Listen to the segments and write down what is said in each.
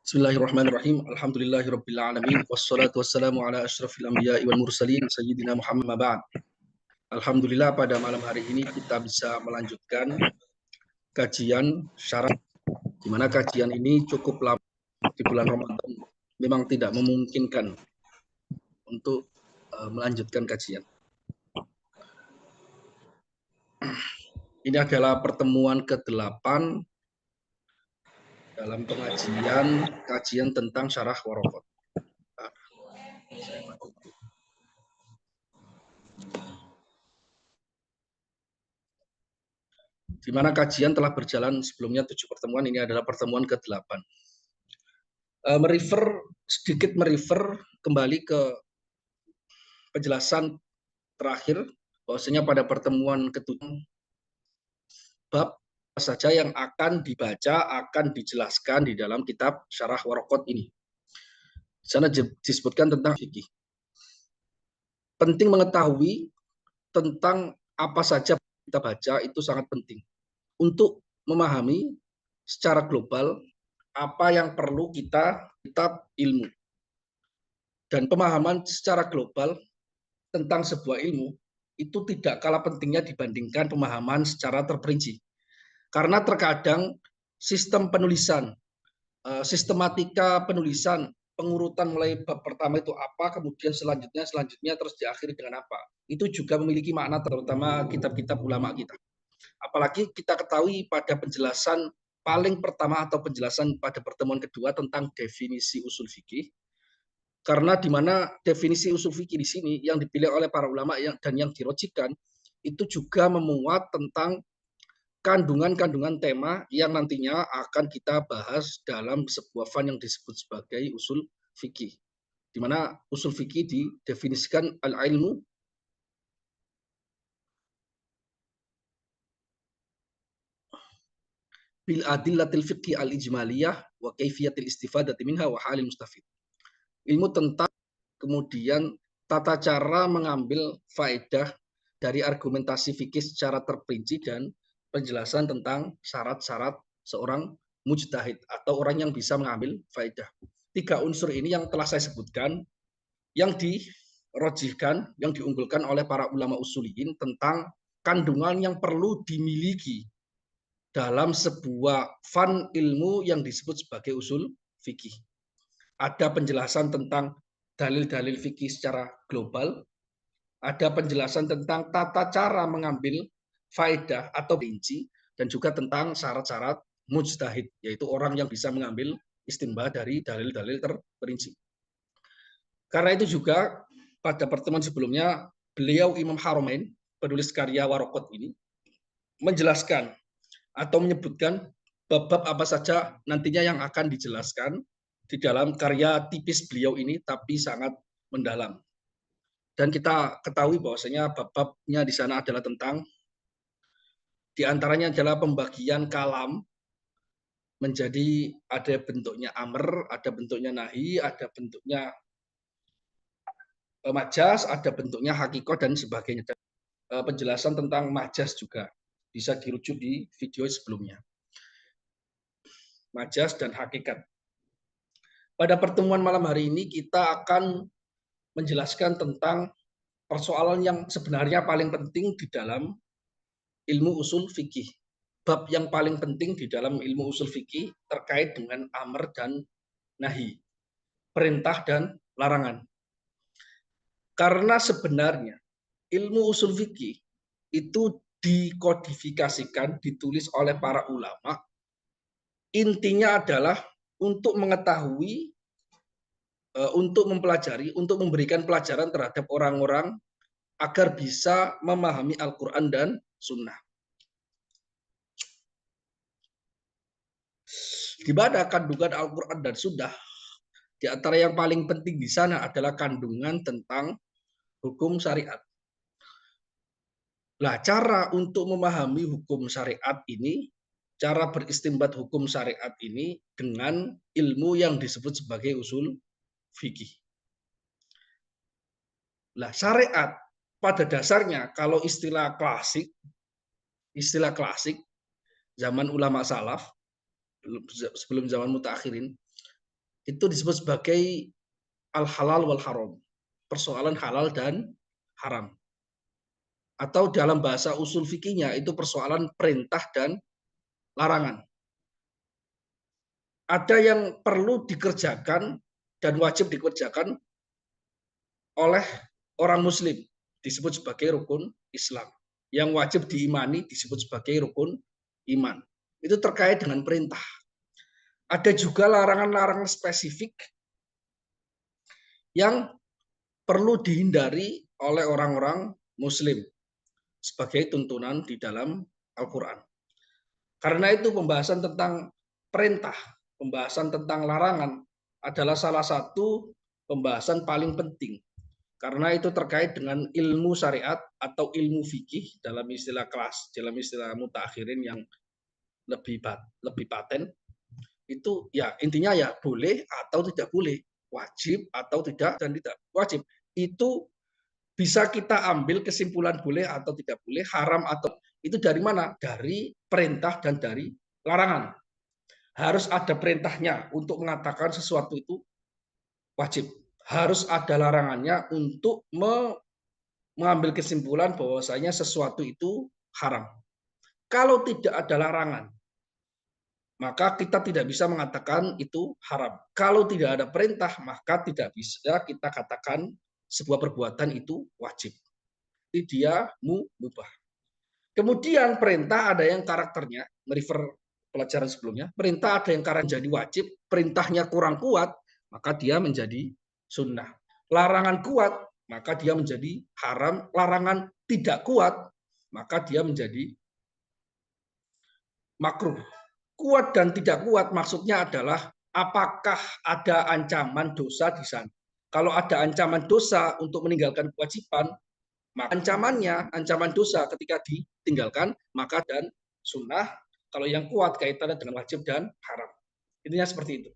Bismillahirrahmanirrahim. Alhamdulillahirabbil alamin wassalatu wassalamu ala asyrafil anbiya'i wal mursalin sayyidina Muhammad ma ba'd. Alhamdulillah pada malam hari ini kita bisa melanjutkan kajian syarat, di mana kajian ini cukup lama di bulan Ramadan memang tidak memungkinkan untuk melanjutkan kajian. Ini adalah pertemuan ke-8 dalam pengajian kajian tentang syarah waraqat. Di mana kajian telah berjalan sebelumnya 7 pertemuan, ini adalah pertemuan ke-8. Sedikit merefer kembali ke penjelasan terakhir, bahwasanya pada pertemuan ke-7 bab apa saja yang akan dibaca, akan dijelaskan di dalam kitab Syarah Waraqat ini. Di sana disebutkan tentang fikih. Penting mengetahui tentang apa saja kita baca itu sangat penting untuk memahami secara global apa yang perlu kita kitab ilmu. Dan pemahaman secara global tentang sebuah ilmu itu tidak kalah pentingnya dibandingkan pemahaman secara terperinci. Karena terkadang sistem penulisan, sistematika penulisan, pengurutan mulai bab pertama itu apa, kemudian selanjutnya terus diakhiri dengan apa. Itu juga memiliki makna, terutama kitab-kitab ulama kita. Apalagi kita ketahui pada penjelasan paling pertama atau penjelasan pada pertemuan kedua tentang definisi usul fikih. Karena di mana definisi usul fikih di sini yang dipilih oleh para ulama dan yang dirojikkan itu juga memuat tentang kandungan-kandungan tema yang nantinya akan kita bahas dalam sebuah fan yang disebut sebagai usul fikih. Di mana usul fikih didefinisikan al-ilmu bil adillatil fiqhi al-ijmaliyah wa kaifiyatil istifadati minha wa halil mustafid. Ilmu tentang kemudian tata cara mengambil faedah dari argumentasi fikih secara terperinci dan penjelasan tentang syarat-syarat seorang mujtahid atau orang yang bisa mengambil faedah. 3 unsur ini yang telah saya sebutkan yang dirojihkan, yang diunggulkan oleh para ulama usuliyin tentang kandungan yang perlu dimiliki dalam sebuah fan ilmu yang disebut sebagai usul fikih. Ada penjelasan tentang dalil-dalil fikih secara global, ada penjelasan tentang tata cara mengambil faedah atau rinci, dan juga tentang syarat-syarat mujtahid, yaitu orang yang bisa mengambil istinbat dari dalil-dalil terperinci. Karena itu juga pada pertemuan sebelumnya, beliau Imam Haramain, penulis karya Waraqat ini, menjelaskan atau menyebutkan bab-bab apa saja nantinya yang akan dijelaskan di dalam karya tipis beliau ini, tapi sangat mendalam. Dan kita ketahui bahwasanya bab-babnya di sana adalah tentang, diantaranya adalah pembagian kalam menjadi ada bentuknya amr, ada bentuknya nahi, ada bentuknya majas, ada bentuknya hakikoh, dan sebagainya. Dan penjelasan tentang majas juga bisa dirujuk di video sebelumnya. Majas dan hakikat. Pada pertemuan malam hari ini kita akan menjelaskan tentang persoalan yang sebenarnya paling penting di dalam ilmu usul fikih. Bab yang paling penting di dalam ilmu usul fikih terkait dengan amr dan nahi, perintah dan larangan. Karena sebenarnya ilmu usul fikih itu dikodifikasikan, ditulis oleh para ulama. Intinya adalah untuk mengetahui, untuk mempelajari, untuk memberikan pelajaran terhadap orang-orang agar bisa memahami Al-Quran dan Sunnah. Di mana kandungan Al-Quran dan Sunnah? Di antara yang paling penting di sana adalah kandungan tentang hukum syariat. Nah, cara untuk memahami hukum syariat ini, cara beristimbat hukum syariat ini dengan ilmu yang disebut sebagai usul fikih. Nah, syariat pada dasarnya kalau istilah klasik zaman ulama salaf sebelum zaman mutaakhirin, itu disebut sebagai al-halal wal haram, persoalan halal dan haram. Atau dalam bahasa usul fikihnya itu persoalan perintah dan larangan. Ada yang perlu dikerjakan dan wajib dikerjakan oleh orang muslim, disebut sebagai rukun Islam. Yang wajib diimani disebut sebagai rukun iman. Itu terkait dengan perintah. Ada juga larangan-larangan spesifik yang perlu dihindari oleh orang-orang muslim sebagai tuntunan di dalam Al-Quran. Karena itu pembahasan tentang perintah, pembahasan tentang larangan adalah salah satu pembahasan paling penting. Karena itu terkait dengan ilmu syariat atau ilmu fikih dalam istilah kelas, dalam istilah mutakhirin yang lebih paten. Itu ya intinya ya boleh atau tidak boleh, wajib atau tidak dan tidak wajib. Itu bisa kita ambil kesimpulan boleh atau tidak boleh, haram atau itu dari mana? Dari perintah dan dari larangan. Harus ada perintahnya untuk mengatakan sesuatu itu wajib. Harus ada larangannya untuk mengambil kesimpulan bahwasanya sesuatu itu haram. Kalau tidak ada larangan, maka kita tidak bisa mengatakan itu haram. Kalau tidak ada perintah, maka tidak bisa kita katakan sebuah perbuatan itu wajib. Jadi dia mubah. Kemudian perintah ada yang karakternya, merefer pelajaran sebelumnya, perintah ada yang karakter jadi wajib, perintahnya kurang kuat, maka dia menjadi sunnah. Larangan kuat, maka dia menjadi haram. Larangan tidak kuat, maka dia menjadi makruh. Kuat dan tidak kuat maksudnya adalah apakah ada ancaman dosa di sana. Kalau ada ancaman dosa untuk meninggalkan kewajiban, maka ancaman dosa ketika ditinggalkan, maka dan sunnah. Kalau yang kuat kaitannya dengan wajib dan haram. Intinya seperti itu.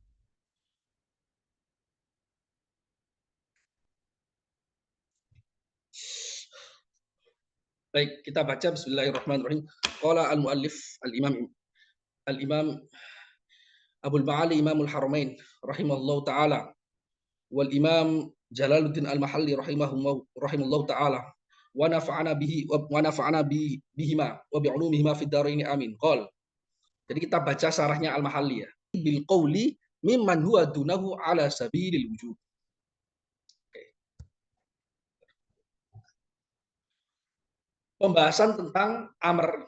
Baik, kita baca bismillahirrahmanirrahim. Qala al-muallif al-imam Abul Ma'ali Imamul Haramain rahimallahu taala wal imam Jalaluddin Al-Mahalli rahimallahu taala wa nafa'ana bihima wa bi'ulumihima fid dharain amin. Qol. Jadi kita baca sarahnya Al-Mahalli ya. Bil qauli mimman huwa dunahu ala sabilil wujub. Pembahasan tentang amr.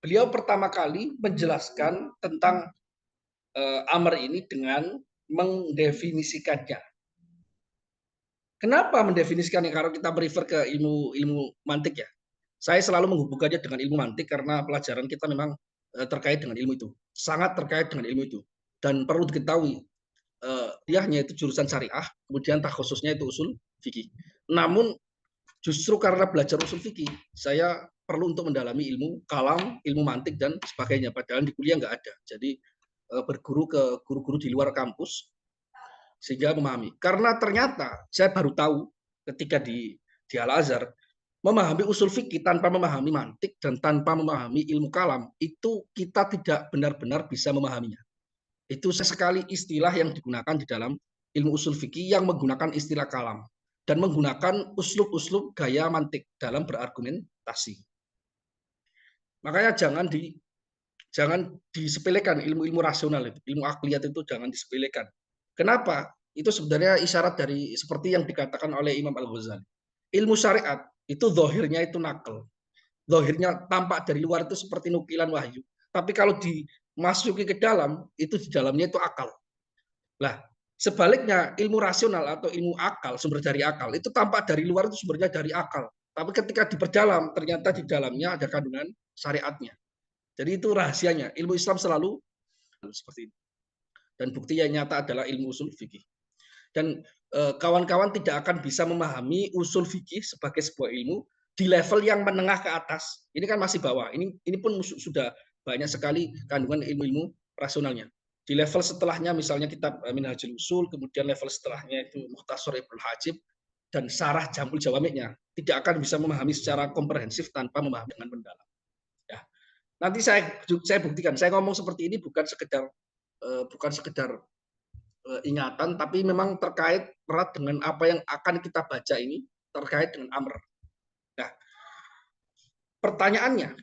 Beliau pertama kali menjelaskan tentang amr ini dengan mendefinisikannya. Kenapa mendefinisikannya? Kalau kita merefer ke ilmu mantik ya. Saya selalu menghubungkannya dengan ilmu mantik karena pelajaran kita memang terkait dengan ilmu itu. Sangat terkait dengan ilmu itu. Dan perlu diketahui, kuliahnya itu jurusan syariah, kemudian khususnya itu usul fikih. Namun justru karena belajar usul fikih, saya perlu untuk mendalami ilmu kalam, ilmu mantik dan sebagainya. Padahal di kuliah nggak ada. Jadi berguru ke guru-guru di luar kampus sehingga memahami. Karena ternyata saya baru tahu ketika di Al-Azhar, memahami usul fikih tanpa memahami mantik dan tanpa memahami ilmu kalam, itu kita tidak benar-benar bisa memahaminya. Itu sesekali istilah yang digunakan di dalam ilmu usul fikih yang menggunakan istilah kalam dan menggunakan uslub-uslub gaya mantik dalam berargumentasi. Makanya jangan disepelekan ilmu-ilmu rasional itu, ilmu akliyat itu jangan disepelekan. Kenapa? Itu sebenarnya isyarat dari seperti yang dikatakan oleh Imam Al-Ghazali. Ilmu syariat itu zahirnya itu nakal. Zahirnya tampak dari luar itu seperti nukilan wahyu. Tapi kalau dimasuki ke dalam, itu di dalamnya itu akal. Lah, sebaliknya ilmu rasional atau ilmu akal, sumber dari akal, itu tampak dari luar itu sumbernya dari akal. Tapi ketika diperdalam, ternyata di dalamnya ada kandungan syariatnya. Jadi itu rahasianya. Ilmu Islam selalu seperti itu. Dan bukti yang nyata adalah ilmu usul fikih. Dan kawan-kawan tidak akan bisa memahami usul fikih sebagai sebuah ilmu di level yang menengah ke atas. Ini kan masih bawah. Ini pun sudah banyak sekali kandungan ilmu-ilmu rasionalnya. Di level setelahnya misalnya kitab Minhajul Usul, kemudian level setelahnya itu Mukhtasar Ibnu Hajib dan Syarah Jamul Jawami'nya. Tidak akan bisa memahami secara komprehensif tanpa memahami dengan mendalam. Ya. Nanti saya buktikan. Saya ngomong seperti ini bukan sekedar ingatan, tapi memang terkait erat dengan apa yang akan kita baca ini terkait dengan amr. Nah, pertanyaannya,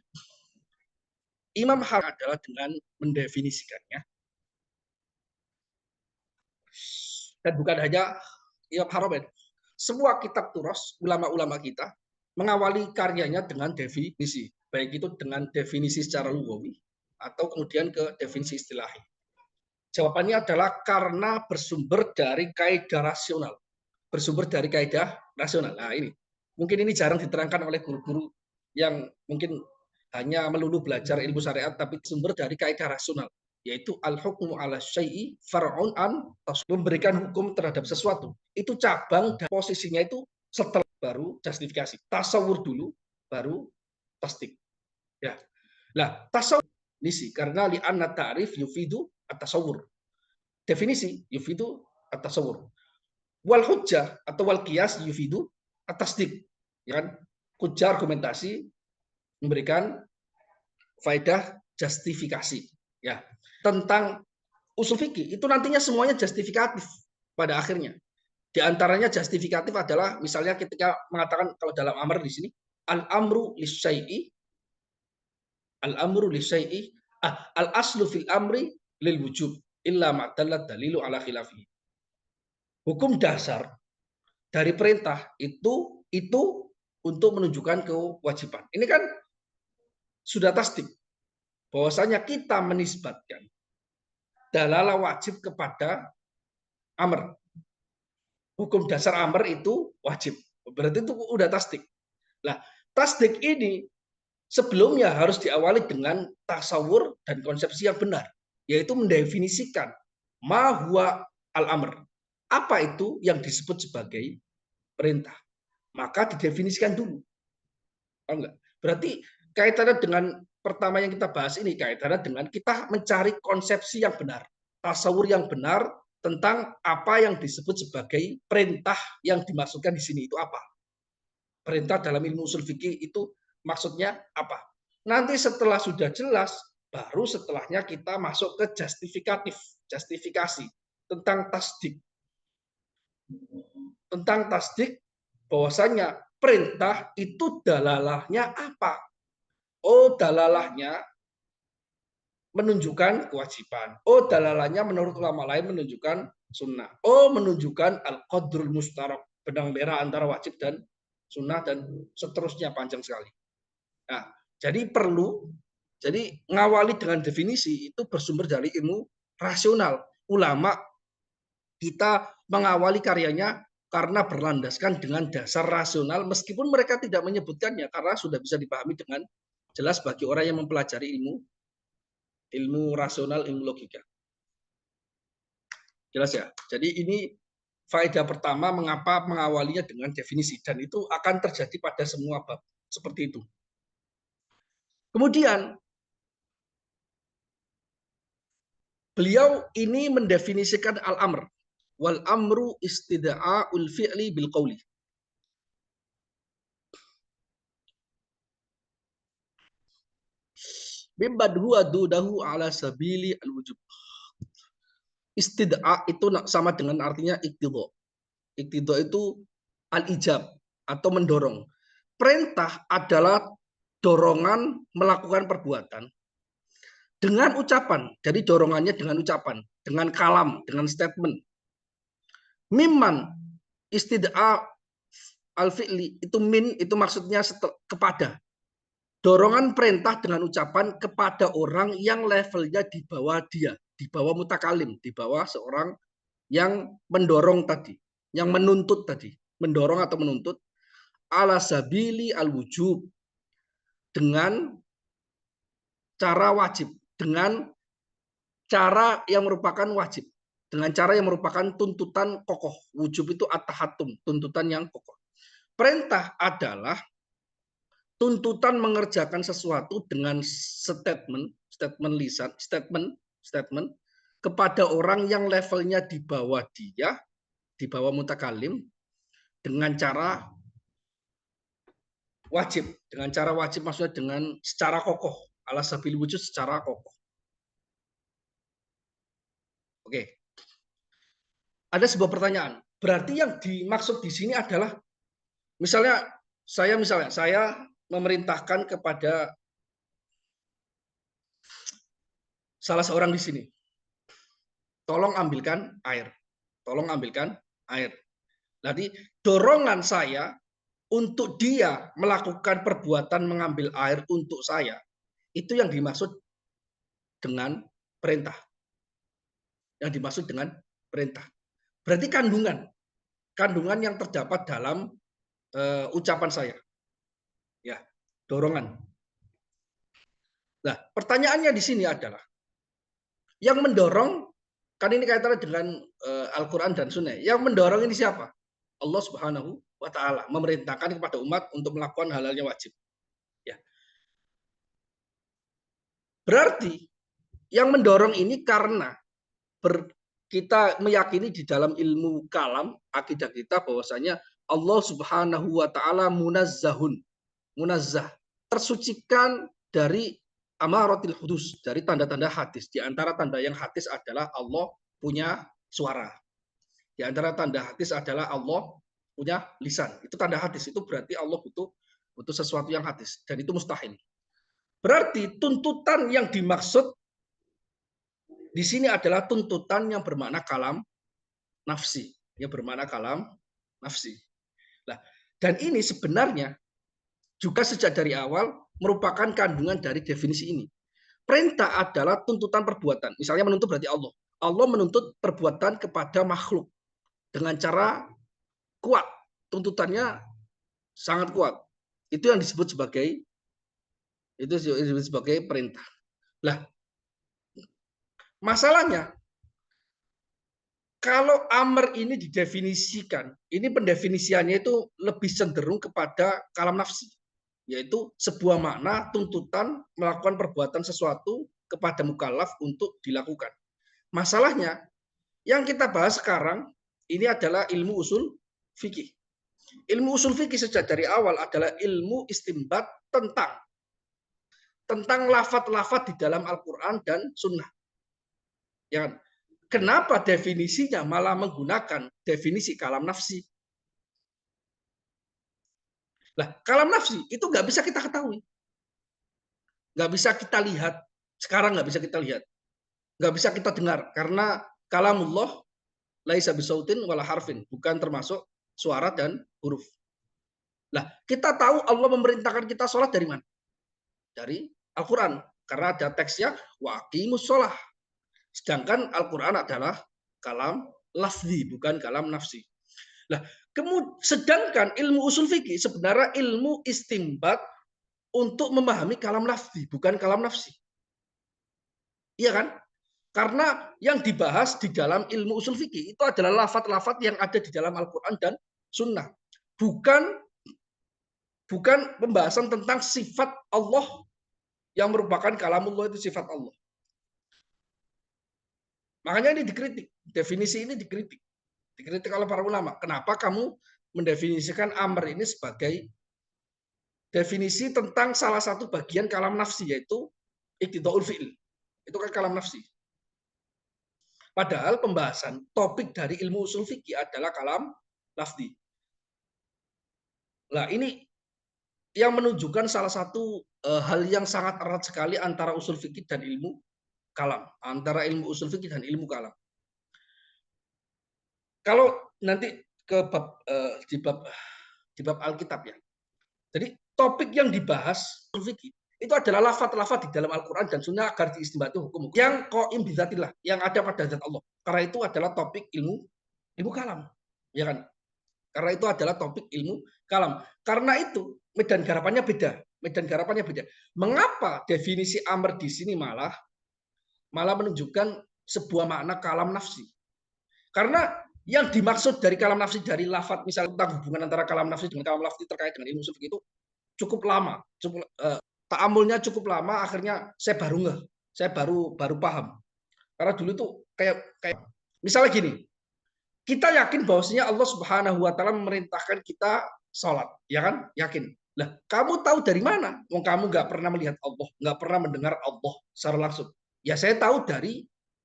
Imam Haramain adalah dengan mendefinisikannya, dan bukan hanya Imam Haramain, semua kitab turos ulama-ulama kita mengawali karyanya dengan definisi, baik itu dengan definisi secara lugawi atau kemudian ke definisi istilahi. Jawabannya adalah karena bersumber dari kaidah rasional. Bersumber dari kaidah rasional. Nah, ini mungkin ini jarang diterangkan oleh guru-guru yang mungkin hanya melulu belajar ilmu syariat, tapi sumber dari kaidah rasional, yaitu al-hukmu ala syai'i far'un an, memberikan hukum terhadap sesuatu. Itu cabang dan posisinya itu setelah baru justifikasi. Tasawur dulu, baru tasdik. Ya. Nah, tasawur definisi karena li anna ta'rif yufidu at-tasawur. Definisi yufidu at-tasawur. Wal hujjah atau wal qiyas yufidu at-tasdik. Ya kan? Hujjah argumentasi memberikan faedah justifikasi. Ya. Tentang usul fikih itu nantinya semuanya justifikatif pada akhirnya. Di antaranya justifikatif adalah misalnya ketika mengatakan kalau dalam amr di sini al-amru lisyai'i al-amru lisyai'i al-aslu fil amri lil wujub illa ma dallat dalilu ala khilafi. Hukum dasar dari perintah itu untuk menunjukkan kewajiban. Ini kan sudah tasdik bahwasanya kita menisbatkan dalalah wajib kepada amr. Hukum dasar amr itu wajib. Berarti itu udah tasdik. Nah, tasdik ini sebelumnya harus diawali dengan tasawur dan konsepsi yang benar, yaitu mendefinisikan ma huwa al-amr. Apa itu yang disebut sebagai perintah? Maka didefinisikan dulu. Enggak. Berarti kaitannya dengan pertama yang kita bahas ini kaitannya dengan kita mencari konsepsi yang benar, tasawur yang benar tentang apa yang disebut sebagai perintah yang dimaksudkan di sini itu apa. Perintah dalam ilmu usul fikih itu maksudnya apa? Nanti setelah sudah jelas, baru setelahnya kita masuk ke justifikasi tentang tasdik. Tentang tasdik bahwasanya perintah itu dalalahnya apa? Oh, dalalahnya menunjukkan kewajiban. Oh, dalalahnya menurut ulama lain menunjukkan sunnah. Oh, menunjukkan al-qadrul mustarak, benang merah antara wajib dan sunnah dan seterusnya panjang sekali. Nah, jadi ngawali dengan definisi itu bersumber dari ilmu rasional. Ulama kita mengawali karyanya karena berlandaskan dengan dasar rasional meskipun mereka tidak menyebutkannya karena sudah bisa dipahami dengan jelas bagi orang yang mempelajari ilmu rasional, ilmu logika. Jelas ya? Jadi ini faedah pertama mengapa mengawalinya dengan definisi dan itu akan terjadi pada semua bab seperti itu. Kemudian beliau ini mendefinisikan al-amr. Wal amru istida'ul fi'li bil qawli. Mimman huwa dudahu ala sabili al-wujub. Istid'a itu sama dengan artinya iktidha. Iktidha itu al-ijab atau mendorong. Perintah adalah dorongan melakukan perbuatan dengan ucapan. Jadi dorongannya dengan ucapan, dengan kalam, dengan statement. Mimman istid'a al-fi'li itu min itu maksudnya kepada. Dorongan perintah dengan ucapan kepada orang yang levelnya di bawah dia, di bawah mutakalim, di bawah seorang yang mendorong tadi, yang menuntut tadi, mendorong atau menuntut ala sabili al-wujub dengan cara wajib, dengan cara yang merupakan wajib, dengan cara yang merupakan tuntutan kokoh. Wujub itu at-tahattum, tuntutan yang kokoh. Perintah adalah tuntutan mengerjakan sesuatu dengan statement lisan, statement kepada orang yang levelnya di bawah dia, di bawah mutakalim, dengan cara wajib. Dengan cara wajib maksudnya dengan secara kokoh, ala sabil wujud secara kokoh. Oke. ada sebuah pertanyaan. Berarti yang dimaksud di sini adalah misalnya saya memerintahkan kepada salah seorang di sini, tolong ambilkan air. Tolong ambilkan air. Jadi dorongan saya untuk dia melakukan perbuatan mengambil air untuk saya, itu yang dimaksud dengan perintah. Yang dimaksud dengan perintah. Berarti kandungan yang terdapat dalam ucapan saya. Ya, dorongan. Nah, pertanyaannya di sini adalah yang mendorong, kan ini kaitannya dengan Al-Quran dan Sunnah. Yang mendorong ini siapa? Allah Subhanahu wa Ta'ala memerintahkan kepada umat untuk melakukan hal-hal yang wajib. Ya. Berarti yang mendorong ini karena kita meyakini di dalam ilmu kalam akidah kita bahwasanya Allah Subhanahu wa Ta'ala munazzah, tersucikan dari amaratil hudus, dari tanda-tanda hadis. Di antara tanda yang hadis adalah Allah punya suara. Di antara tanda hadis adalah Allah punya lisan. Itu tanda hadis. Itu berarti Allah butuh sesuatu yang hadis. Dan itu mustahil. Berarti tuntutan yang dimaksud di sini adalah tuntutan yang bermakna kalam nafsi. Yang bermakna kalam nafsi. Nah, dan ini sebenarnya juga sejak dari awal merupakan kandungan dari definisi ini. Perintah adalah tuntutan perbuatan. Misalnya menuntut berarti Allah. Allah menuntut perbuatan kepada makhluk dengan cara kuat. Tuntutannya sangat kuat. Itu yang disebut sebagai perintah. Lah, masalahnya kalau amr ini didefinisikan, ini pendefinisiannya itu lebih cenderung kepada kalam nafsi, yaitu sebuah makna tuntutan melakukan perbuatan sesuatu kepada mukallaf untuk dilakukan. Masalahnya yang kita bahas sekarang ini adalah ilmu usul fikih. Ilmu usul fikih sejak dari awal adalah ilmu istimbat tentang lafaz-lafaz di dalam Al-Quran dan Sunnah. Ya, kenapa definisinya malah menggunakan definisi kalam nafsi? Nah, kalam nafsi itu nggak bisa kita ketahui, nggak bisa kita lihat. Sekarang nggak bisa kita lihat, nggak bisa kita dengar karena kalamullah laisa bisautin wala harfin, bukan termasuk suara dan huruf. Nah, kita tahu Allah memerintahkan kita sholat dari mana? Dari Al-Quran, karena ada teksnya waqimus sholah. Sedangkan Al-Quran adalah kalam lafzi, bukan kalam nafsi. Nah, sedangkan ilmu usul fikih sebenarnya ilmu istimbat untuk memahami kalam lafzi, bukan kalam nafsi. Iya kan? Karena yang dibahas di dalam ilmu usul fikih itu adalah lafaz-lafaz yang ada di dalam Al-Quran dan Sunnah. Bukan pembahasan tentang sifat Allah yang merupakan kalamullah, itu sifat Allah. Makanya ini dikritik. Definisi ini dikritik. Dikritik oleh para ulama. Kenapa kamu mendefinisikan amr ini sebagai definisi tentang salah satu bagian kalam nafsi, yaitu iqtidaul fi'il. Itu kan kalam nafsi. Padahal pembahasan topik dari ilmu usul fikih adalah kalam lafzi. Nah, ini yang menunjukkan salah satu hal yang sangat erat sekali antara usul fikih dan ilmu kalam. Antara ilmu usul fikih dan ilmu kalam. Kalau nanti ke di bab Alkitab ya. Jadi topik yang dibahas usul fikih itu adalah lafaz-lafaz di dalam Al-Quran dan Sunnah agar diistinbati hukum yang qaim bizatillah, yang ada pada zat Allah. Karena itu adalah topik ilmu kalam, ya kan? Karena itu adalah topik ilmu kalam. Karena itu medan garapannya beda. Mengapa definisi amr di sini malah menunjukkan sebuah makna kalam nafsi? Karena yang dimaksud dari kalam nafsi, dari lafaz, misalnya tentang hubungan antara kalam nafsi dengan kalam lafzi terkait dengan ilmu usul fikih itu cukup lama, ta'amulnya cukup lama. Akhirnya saya baru paham. Karena dulu itu kayak misalnya gini, kita yakin bahwasanya Allah Subhanahu wa Ta'ala memerintahkan kita sholat, ya kan? Yakin. Lah, kamu tahu dari mana? Kamu nggak pernah melihat Allah, nggak pernah mendengar Allah secara langsung. Ya, saya tahu dari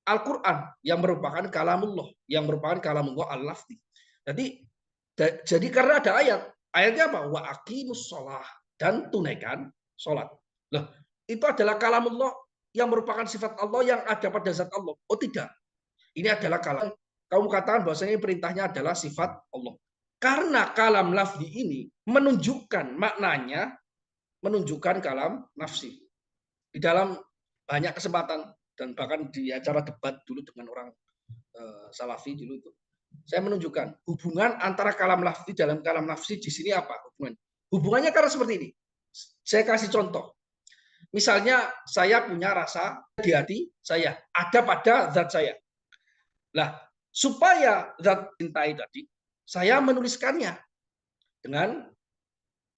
Al-Quran yang merupakan kalamullah, yang merupakan kalamullah al-lafzi. Jadi karena ada ayatnya apa? Wa aqimus sholah, dan tunaikan sholat. Loh, itu adalah kalamullah yang merupakan sifat Allah yang ada pada zat Allah. Oh tidak, ini adalah kalam. Kamu katakan bahwasanya perintahnya adalah sifat Allah. Karena kalam lafzi ini menunjukkan maknanya, menunjukkan kalam nafsi. Di dalam banyak kesempatan dan bahkan di acara debat dulu dengan orang Salafi dulu itu, saya menunjukkan hubungan antara kalam lafzi dalam kalam nafsi di sini apa hubungannya karena seperti ini. Saya kasih contoh. Misalnya saya punya rasa di hati saya, ada pada zat saya. Nah, supaya zat cintai tadi, saya menuliskannya dengan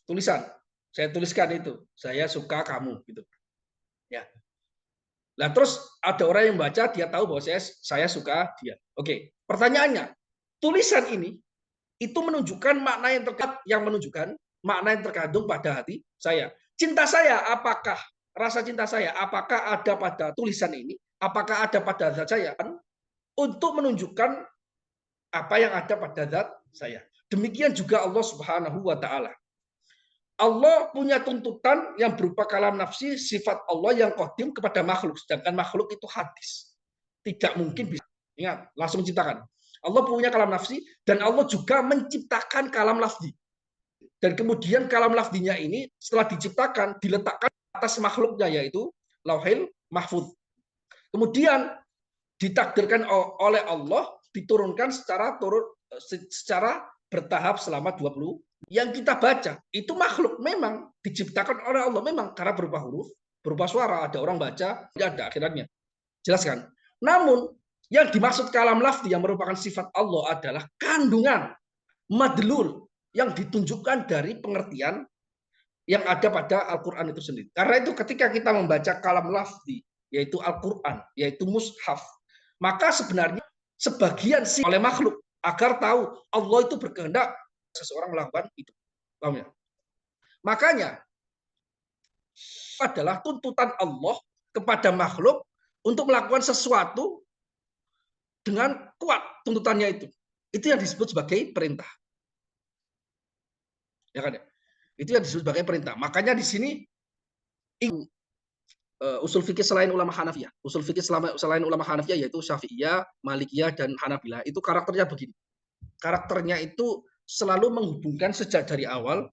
tulisan. Saya tuliskan itu, saya suka kamu gitu. Ya. Nah, terus ada orang yang baca, dia tahu bahwa saya suka dia. Oke, pertanyaannya, tulisan ini itu menunjukkan makna yang menunjukkan makna yang terkandung pada hati saya. Cinta saya, apakah rasa cinta saya, apakah ada pada tulisan ini, apakah ada pada zat saya, untuk menunjukkan apa yang ada pada zat saya. Demikian juga Allah Subhanahu wa taala. Allah punya tuntutan yang berupa kalam nafsi, sifat Allah yang qadim kepada makhluk, sedangkan makhluk itu hadis. Tidak mungkin bisa. Ingat, langsung menciptakan. Allah punya kalam nafsi dan Allah juga menciptakan kalam lafzi. Dan kemudian kalam lafzinya ini setelah diciptakan diletakkan atas makhluknya, yaitu Lauhil Mahfuz. Kemudian ditakdirkan oleh Allah diturunkan secara bertahap selama 20. Yang kita baca itu makhluk, memang diciptakan oleh Allah, memang karena berupa huruf, berupa suara, ada orang baca, tidak ada akhiratnya. Jelaskan. Namun yang dimaksud kalam lafzi yang merupakan sifat Allah adalah kandungan madlul yang ditunjukkan dari pengertian yang ada pada Al-Quran itu sendiri. Karena itu ketika kita membaca kalam lafzi, yaitu Al-Quran, yaitu mushaf, maka sebenarnya sebagian oleh makhluk agar tahu Allah itu berkehendak seseorang melakukan itu. Paham ya? Makanya adalah tuntutan Allah kepada makhluk untuk melakukan sesuatu dengan kuat tuntutannya itu. Itu yang disebut sebagai perintah. Ya kan ya? Itu yang disebut sebagai perintah. Makanya di sini usul fikih selain ulama Hanafiyah. Usul fikih selain ulama Hanafiyah yaitu Syafi'iyah, Malikiyah, dan Hanabilah. Itu karakternya begini. Karakternya itu selalu menghubungkan sejak dari awal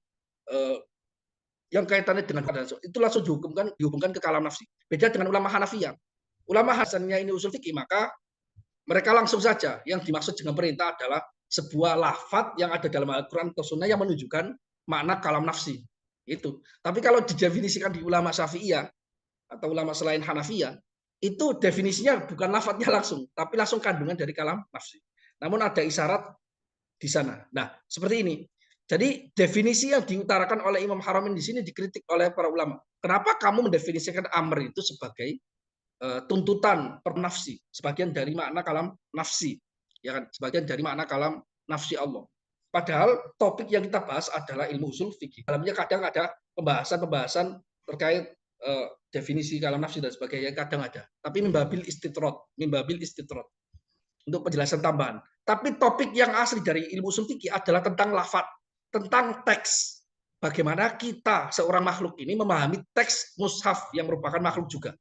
yang kaitannya dengan itu langsung dihubungkan ke kalam nafsi. Beda dengan ulama Hanafiyah. Ulama Hasannya ini usul fikih, maka mereka langsung saja yang dimaksud dengan perintah adalah sebuah lafaz yang ada dalam Al-Quran atau Sunnah yang menunjukkan makna kalam nafsi. Itu. Tapi kalau didefinisikan di ulama Syafi'iyah atau ulama selain Hanafiyah, itu definisinya bukan lafadznya langsung, tapi langsung kandungan dari kalam nafsi. Namun ada isyarat di sana. Nah, seperti ini. Jadi definisi yang diutarakan oleh Imam Haramain di sini dikritik oleh para ulama. Kenapa kamu mendefinisikan amr itu sebagai tuntutan per nafsi, sebagian dari makna kalam nafsi, ya kan? Sebagian dari makna kalam nafsi Allah. Padahal topik yang kita bahas adalah ilmu usul fikih. Dalamnya kadang ada pembahasan terkait definisi kalam nafsi dan sebagainya, kadang ada. Tapi mimbabil istitrot untuk penjelasan tambahan. Tapi topik yang asli dari ilmu usul fikih adalah tentang lafaz, tentang teks. Bagaimana kita seorang makhluk ini memahami teks mushaf yang merupakan makhluk juga.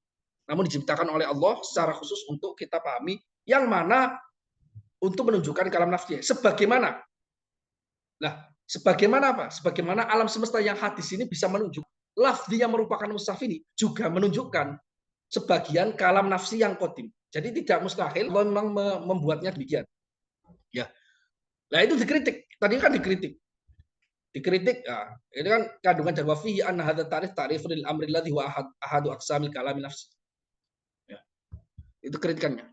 Namun diciptakan oleh Allah secara khusus untuk kita pahami, yang mana untuk menunjukkan kalam nafsi. Sebagaimana apa? Sebagaimana alam semesta yang hadis ini bisa menunjukkan, lafzi yang merupakan mushaf ini juga menunjukkan sebagian kalam nafsi yang qadim. Jadi tidak mustahil Allah memang membuatnya demikian. Ya. Nah, itu dikritik. Tadi kan dikritik. Ya, ini kan kandungan dari wafihi anna hadza ta'rif lil amri alladhi huwa ahadu aqsamil kalami nafsi. Ya. Itu kritikannya.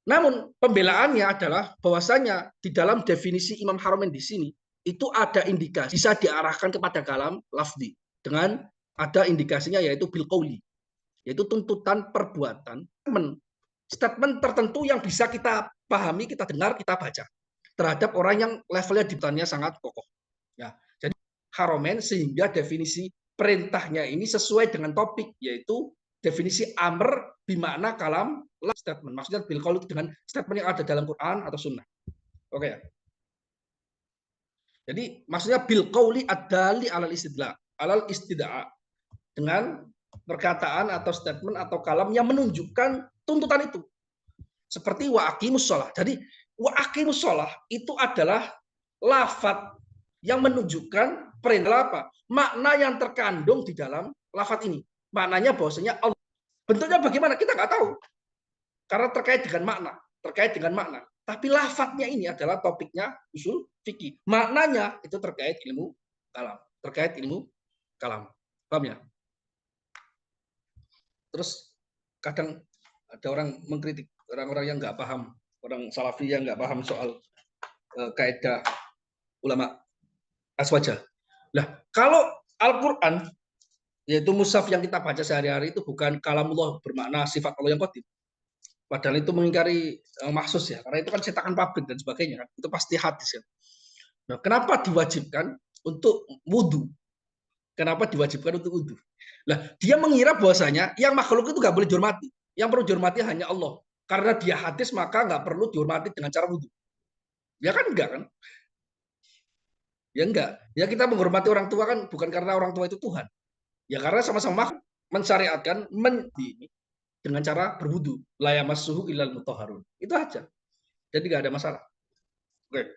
Namun pembelaannya adalah bahwasanya di dalam definisi Imam Haramain di sini itu ada indikasi bisa diarahkan kepada kalam lafzi dengan ada indikasinya yaitu bil qauli, yaitu tuntutan perbuatan, statement tertentu yang bisa kita pahami, kita dengar, kita baca terhadap orang yang levelnya dibutuhannya sangat kokoh. Ya, jadi Haramain sehingga definisi perintahnya ini sesuai dengan topik, yaitu definisi amr bimakna kalam statement. Maksudnya bil qaul itu dengan statement yang ada dalam Quran atau sunnah. Oke ya. Jadi maksudnya bil qauli ad-dali alal istidla, dengan perkataan atau statement atau kalam yang menunjukkan tuntutan itu. Seperti wa aqimus shalah. Jadi wa aqimus shalah itu adalah lafaz yang menunjukkan perintah apa? Makna yang terkandung di dalam lafaz ini. Maknanya bahwasanya Allah. Bentuknya bagaimana? Kita nggak tahu. Karena terkait dengan makna. Tapi lafaznya ini adalah topiknya usul fikih. Maknanya itu terkait ilmu kalam. Paham ya? Terus kadang ada orang mengkritik orang-orang yang nggak paham, orang salafi yang nggak paham soal kaidah ulama aswaja. Nah, kalau Al-Quran, yaitu mushaf yang kita baca sehari-hari itu bukan kalamullah bermakna sifat Allah yang qadim. Padahal itu mengingkari maksus ya, karena itu kan cetakan pabrik dan sebagainya kan. Itu pasti hadis ya. Nah, kenapa diwajibkan untuk wudhu? Kenapa diwajibkan untuk wudhu? Nah, dia mengira bahwasanya yang makhluk itu nggak boleh dihormati. Yang perlu dihormati hanya Allah. Karena dia hadis maka nggak perlu dihormati dengan cara wudhu. Ya kan enggak kan? Ya enggak. Ya kita menghormati orang tua kan bukan karena orang tua itu Tuhan. Ya karena sama-sama mensyariatkan dengan cara berwudu. La yamassuhu illal mutahharun. Itu aja. Jadi nggak ada masalah. Oke.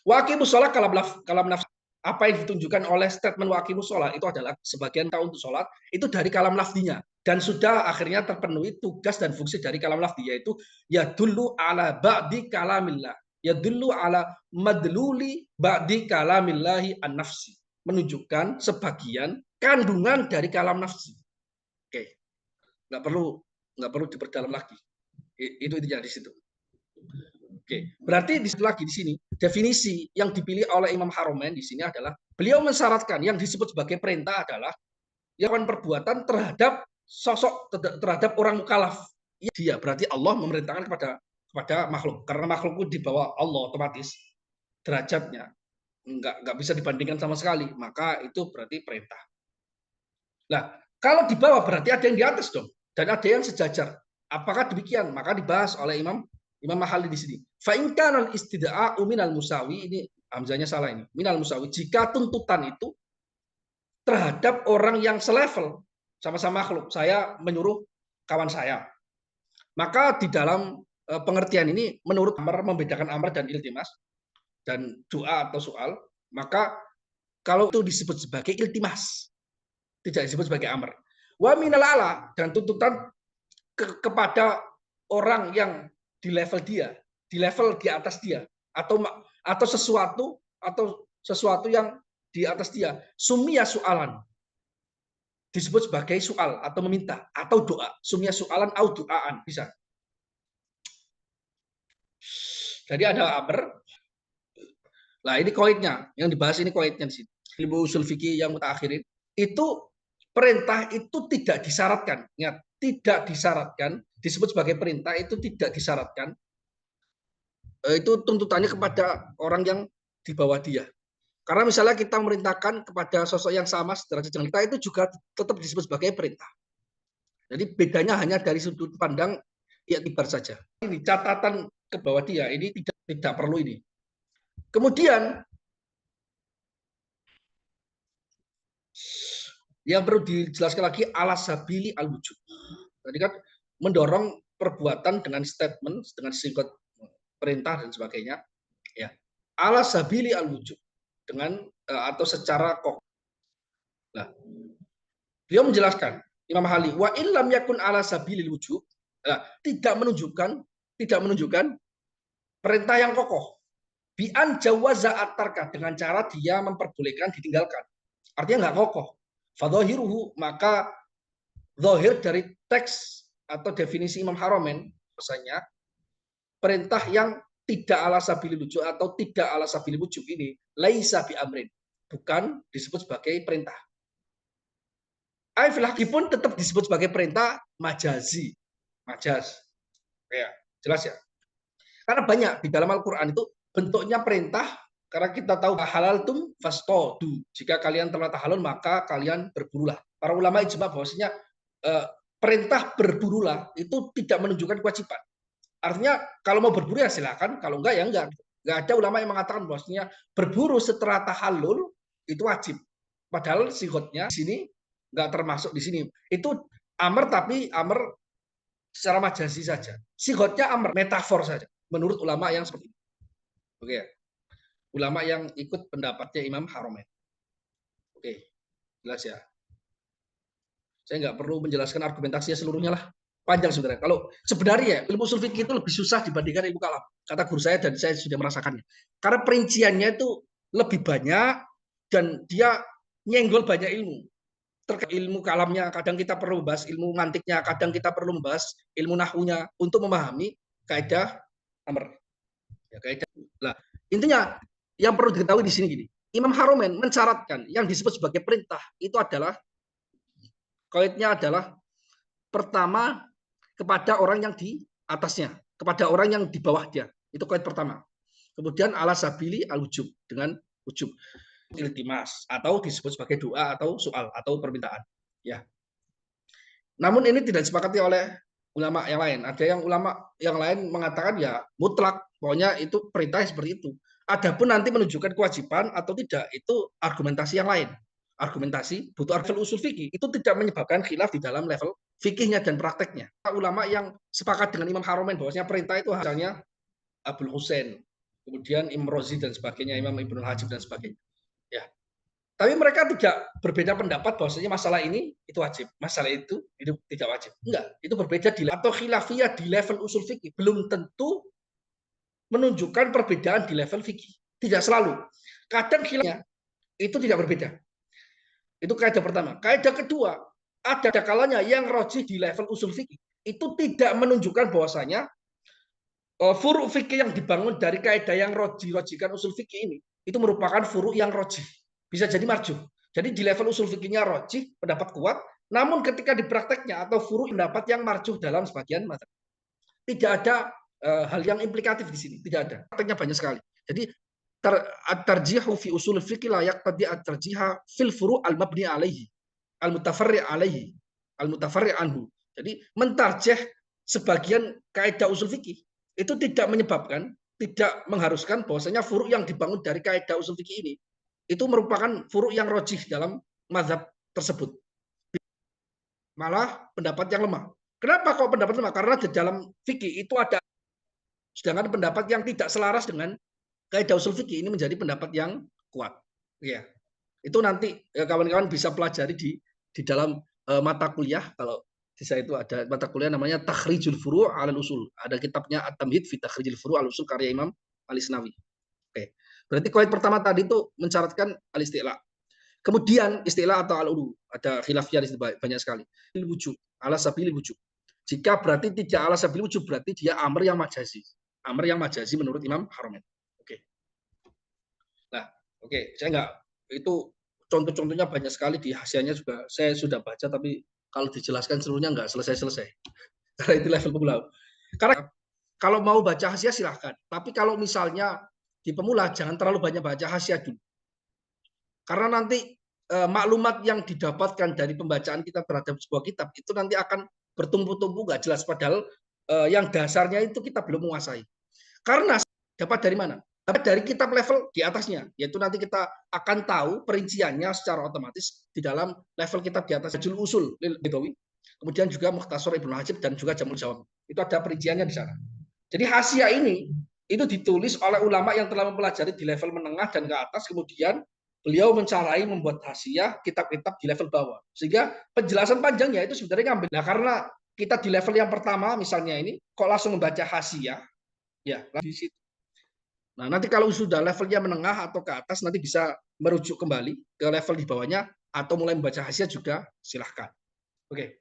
Wa aqimus shalah kalam nafs. Apa yang ditunjukkan oleh statement wa aqimus shalah itu adalah sebagian tahun untuk sholat itu dari kalam lafzinya dan sudah akhirnya terpenuhi tugas dan fungsi dari kalam lafzi yaitu yadullu ala ba'di kalamillah, yadullu ala madluli ba'di kalamillahi an-nafsi, menunjukkan sebagian kandungan dari kalam nafsi. Oke, nggak perlu diperdalam lagi. Itu intinya di situ. Oke, berarti lagi di sini definisi yang dipilih oleh Imam Haromen di sini adalah beliau mensyaratkan yang disebut sebagai perintah adalah yang perbuatan terhadap sosok terhadap orang mukallaf. Dia berarti Allah memerintahkan kepada makhluk karena makhluk itu di bawah Allah otomatis derajatnya nggak bisa dibandingkan sama sekali, maka itu berarti perintah. Nah, kalau di bawah berarti ada yang di atas dong dan ada yang sejajar. Apakah demikian? Maka dibahas oleh Imam Mahali di sini. Fa in kana al-istida'u minal musawi, ini hamzanya salah ini. Minal musawi, jika tuntutan itu terhadap orang yang selevel sama-sama makhluk. Saya menyuruh kawan saya. Maka di dalam pengertian ini menurut Amr membedakan Amr dan iltimas dan doa atau soal, maka kalau itu disebut sebagai iltimas, tidak disebut sebagai Amr. Wa minal ala, dan tuntutan kepada orang yang di level dia, di level di atas dia, atau sesuatu yang di atas dia, sumia soalan, disebut sebagai soal atau meminta atau doa, sumia soalan atau doaan bisa. Jadi ada amr. Nah ini koidnya, yang dibahas ini koidnya di sini. Ilmu usul fikih yang mutakhirin itu perintah itu tidak disyaratkan, ingat tidak disyaratkan, disebut sebagai perintah itu tidak disyaratkan. Itu tuntutannya kepada orang yang di bawah dia. Karena misalnya kita memerintahkan kepada sosok yang sama sederajat dengan kita itu juga tetap disebut sebagai perintah. Jadi bedanya hanya dari sudut pandang iktibar saja. Ini catatan ke bawah dia ini tidak perlu ini. Kemudian yang perlu dijelaskan lagi alasabili al-wujud. Tadi kan mendorong perbuatan dengan statement, dengan singkat perintah dan sebagainya. Ya, alasabili al-wujud dengan atau secara kokoh. Nah, beliau menjelaskan Imam Mahali wa illam yakun alasabilil wujud, tidak menunjukkan perintah yang kokoh. Bi'an jawaza at-tarka, dengan cara dia memperbolehkan ditinggalkan. Artinya nggak kokoh. Fadhahiruhu, maka zahir dari teks atau definisi Imam Haromen bahwasanya perintah yang tidak ala sabilil wujub atau tidak ala sabilil wujub ini laisa bi amrin, bukan disebut sebagai perintah. Aifilaki pun tetap disebut sebagai perintah majazi. Majaz. Ya, jelas ya. Karena banyak di dalam Al-Qur'an itu bentuknya perintah Karena kita tahu halaltum fastodu. Jika kalian telah tahalul maka kalian berburulah. Para ulama ijma bahwasanya perintah berburulah itu tidak menunjukkan kewajiban. Artinya kalau mau berburu ya silakan, kalau enggak ya enggak. Enggak ada ulama yang mengatakan bahwasanya berburu setelah tahallul itu wajib. Padahal sigotnya di sini enggak termasuk di sini. Itu amr tapi amr secara majazi saja. Sigotnya amr, metafor saja. Menurut ulama yang seperti itu. Oke ya. Ulama yang ikut pendapatnya Imam Haramain. Oke, jelas ya. Saya nggak perlu menjelaskan argumentasinya seluruhnya lah. Panjang sebenarnya. Kalau sebenarnya ilmu usul fikih itu lebih susah dibandingkan ilmu kalam. Kata guru saya dan saya sudah merasakannya. Karena perinciannya itu lebih banyak dan dia nyenggol banyak ilmu. Terkait ilmu kalamnya, kadang kita perlu membahas ilmu mantiknya, kadang kita perlu membahas ilmu nahwunya untuk memahami kaidah amr. Ya, kaidah. Nah, intinya yang perlu diketahui di sini gini. Imam Haramain mensyaratkan yang disebut sebagai perintah itu adalah kaidnya adalah pertama kepada orang yang di atasnya, kepada orang yang di bawah dia. Itu kaid pertama. Kemudian ala sabili al-wujub dengan wujub iltimas atau disebut sebagai doa atau soal atau permintaan. Ya. Namun ini tidak disepakati oleh ulama yang lain. Ada yang ulama yang lain mengatakan ya mutlak, pokoknya itu perintah seperti itu. Adapun nanti menunjukkan kewajiban atau tidak itu argumentasi yang lain. Argumentasi butuh level usul fikih itu tidak menyebabkan khilaf di dalam level fikihnya dan prakteknya. Ulama yang sepakat dengan Imam Haramain bahwasanya perintah itu hasilnya Abdul Husain, kemudian Imam Rozi dan sebagainya, Imam Ibnul Hajib dan sebagainya. Ya, tapi mereka tidak berbeda pendapat bahwasanya masalah ini itu wajib, masalah itu tidak wajib. Enggak, itu berbeda di atau khilafiyah di level usul fikih belum tentu menunjukkan perbedaan di level fikih. Tidak selalu. Kadang khilafnya itu tidak berbeda. Itu kaidah pertama. Kaidah kedua, ada kalanya yang rojih di level usul fikih itu tidak menunjukkan bahwasanya furu fikih yang dibangun dari kaidah yang rojikan usul fikih ini itu merupakan furu yang rojih. Bisa jadi marjuh. Jadi di level usul fikihnya rojih, pendapat kuat, namun ketika di prakteknya atau furu pendapat yang marjuh dalam sebagian mazhab. Tidak ada hal yang implikatif di sini, tidak ada. Prakteknya banyak sekali. Jadi at-tarjihu fi usul fikih la yaqtadi at-tarjiha fil furu' al-mabni alaihi, al-mutafarri' alaihi, al-mutafarri' anhu. Jadi mentarjih sebagian kaidah usul fikih itu tidak menyebabkan, tidak mengharuskan bahwasanya furu' yang dibangun dari kaidah usul fikih ini itu merupakan furu' yang rojih dalam mazhab tersebut. Malah pendapat yang lemah. Kenapa kok pendapat lemah? Karena di dalam fikih itu ada, sedangkan pendapat yang tidak selaras dengan kaidah usul fikih ini menjadi pendapat yang kuat. Ya, itu nanti kawan-kawan bisa pelajari di dalam mata kuliah. Kalau di saya itu ada mata kuliah namanya Takhrijul Furu' 'alal Usul. Ada kitabnya At-Tamhid fi Takhrijul Furu' 'alal Usul karya Imam Al-Isnawi. Oke. Berarti poin pertama tadi itu mensyaratkan al-isti'la. Kemudian istilah atau al-ulu ada khilafiyah di situ banyak sekali. Wujud, ala sabilil wujud. Jika berarti tidak ala sabilil wujud berarti dia amr yang majazi. Amr yang majazi menurut Imam Haramain. Oke. Nah, oke, saya nggak itu contoh-contohnya banyak sekali di hasiahnya juga saya sudah baca tapi kalau dijelaskan seluruhnya nggak selesai-selesai. Karena itu level pemula. Karena kalau mau baca hasiah silahkan. Tapi kalau misalnya di pemula jangan terlalu banyak baca hasiah dulu. Karena nanti maklumat yang didapatkan dari pembacaan kita terhadap sebuah kitab itu nanti akan bertumpu-tumpu nggak jelas padahal yang dasarnya itu kita belum menguasai. Karena dapat dari mana? Dapat dari kitab level di atasnya, yaitu nanti kita akan tahu perinciannya secara otomatis di dalam level kitab di atas Jul Usul Bedawi, kemudian juga Mukhtasar Ibnu Hajib dan juga Jamul Jawab. Itu ada perinciannya di sana. Jadi hasiah ini itu ditulis oleh ulama yang telah mempelajari di level menengah dan ke atas, kemudian beliau mencarai membuat hasiah kitab-kitab di level bawah. Sehingga penjelasan panjangnya itu sebenarnya ngambil. Nah, karena kita di level yang pertama misalnya ini kok langsung membaca hasiah, ya di situ. Nah, nanti kalau sudah levelnya menengah atau ke atas nanti bisa merujuk kembali ke level di bawahnya atau mulai membaca hasiah juga silahkan. Oke.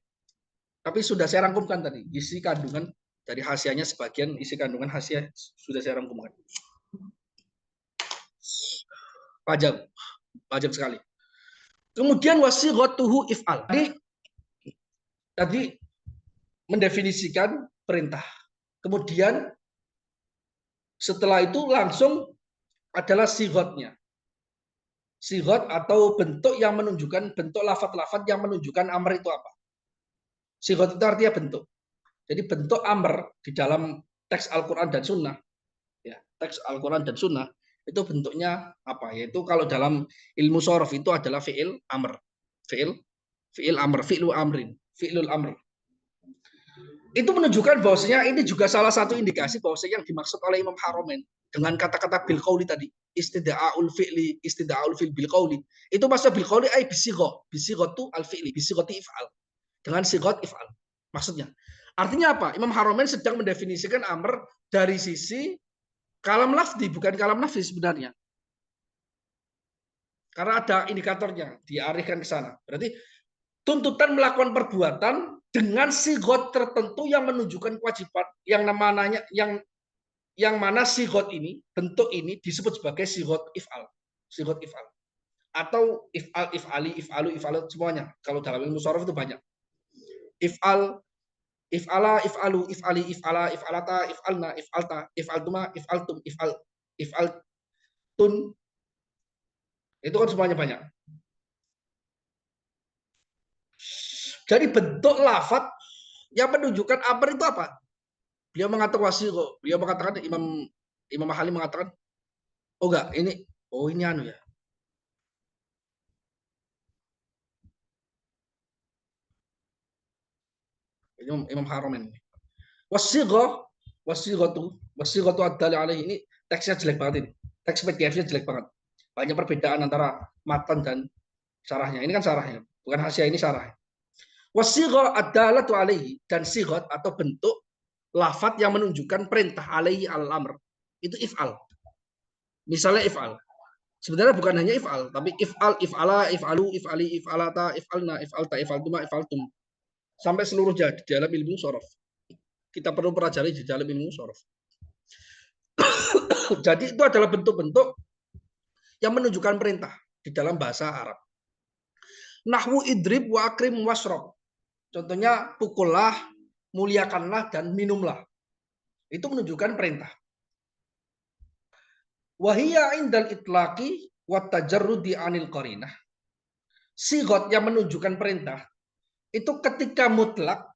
Tapi sudah saya rangkumkan tadi isi kandungan dari hasiahnya, sebagian isi kandungan hasiah sudah saya rangkumkan. Pajak sekali. Kemudian wasighatuhu if'al. Tadi mendefinisikan perintah. Kemudian setelah itu langsung adalah sighotnya. Sighot atau bentuk yang menunjukkan, bentuk lafaz-lafaz yang menunjukkan amr itu apa. Sighot itu artinya bentuk. Jadi bentuk amr di dalam teks Al-Quran dan Sunnah, ya, teks Al-Quran dan Sunnah itu bentuknya apa? Yaitu kalau dalam ilmu shorof itu adalah fi'il amr, fi'il amr, fi'lu amrin, fi'lul amr. Itu menunjukkan bahwasanya ini juga salah satu indikasi bahwasanya yang dimaksud oleh Imam Haromen dengan kata-kata bil qauli tadi, istida'ul fi'li, istida'ul fi'l bil qauli. Itu maksudnya bil qauli ay bisigho. Bisigho tu al fi'li, bisighoti if'al. Dengan sighot if'al. Maksudnya. Artinya apa? Imam Haromen sedang mendefinisikan amr dari sisi kalam lafzi, bukan kalam nafsi sebenarnya. Karena ada indikatornya, diarahkan ke sana. Berarti tuntutan melakukan perbuatan dengan sigot tertentu yang menunjukkan kewajiban, yang namanya yang mana sigot ini, bentuk ini disebut sebagai sigot if'al. Sigot if'al. Atau if'al, if'ali, if'alu, if'alu, semuanya. Kalau dalam ilmu shorof itu banyak. If'al, if'ala, if'alu, if'ali, if'ala, if'alata, if'alna, if'alta, if'altuma, if'altum, if'altun. Itu kan semuanya banyak. Jadi bentuk lafaz yang menunjukkan amr itu apa? Beliau mengatakan wasiqo. Beliau mengatakan Imam Mahali mengatakan, oh enggak, ini anu ya. Imam Haromen. Wasiqatu ad-dali alaihi, ini teksnya jelek banget ini. Teks PDF-nya jelek banget. Banyak perbedaan antara matan dan syarahnya. Ini kan syarahnya, bukan hasil, ini syarahnya. Wasiqah ad-dalatu alaihi, dan sigot atau bentuk lafaz yang menunjukkan perintah alaihi al-amr. Itu if'al. Misalnya if'al. Sebenarnya bukan hanya if'al, tapi if'al, if'ala, if'alu, if'ali, if'alata, if'alna, if'alta, if'altuma, if'altum. Sampai seluruhnya di dalam ilmu shorof. Kita perlu pelajari di dalam ilmu shorof. Jadi itu adalah bentuk-bentuk yang menunjukkan perintah di dalam bahasa Arab. Nahwu idrib wa akrim wasrob. Contohnya pukullah, muliakanlah, dan minumlah. Itu menunjukkan perintah. Wahiyya indal itlaqi wa tajarrudi anil qarinah. Sigot yang menunjukkan perintah itu ketika mutlak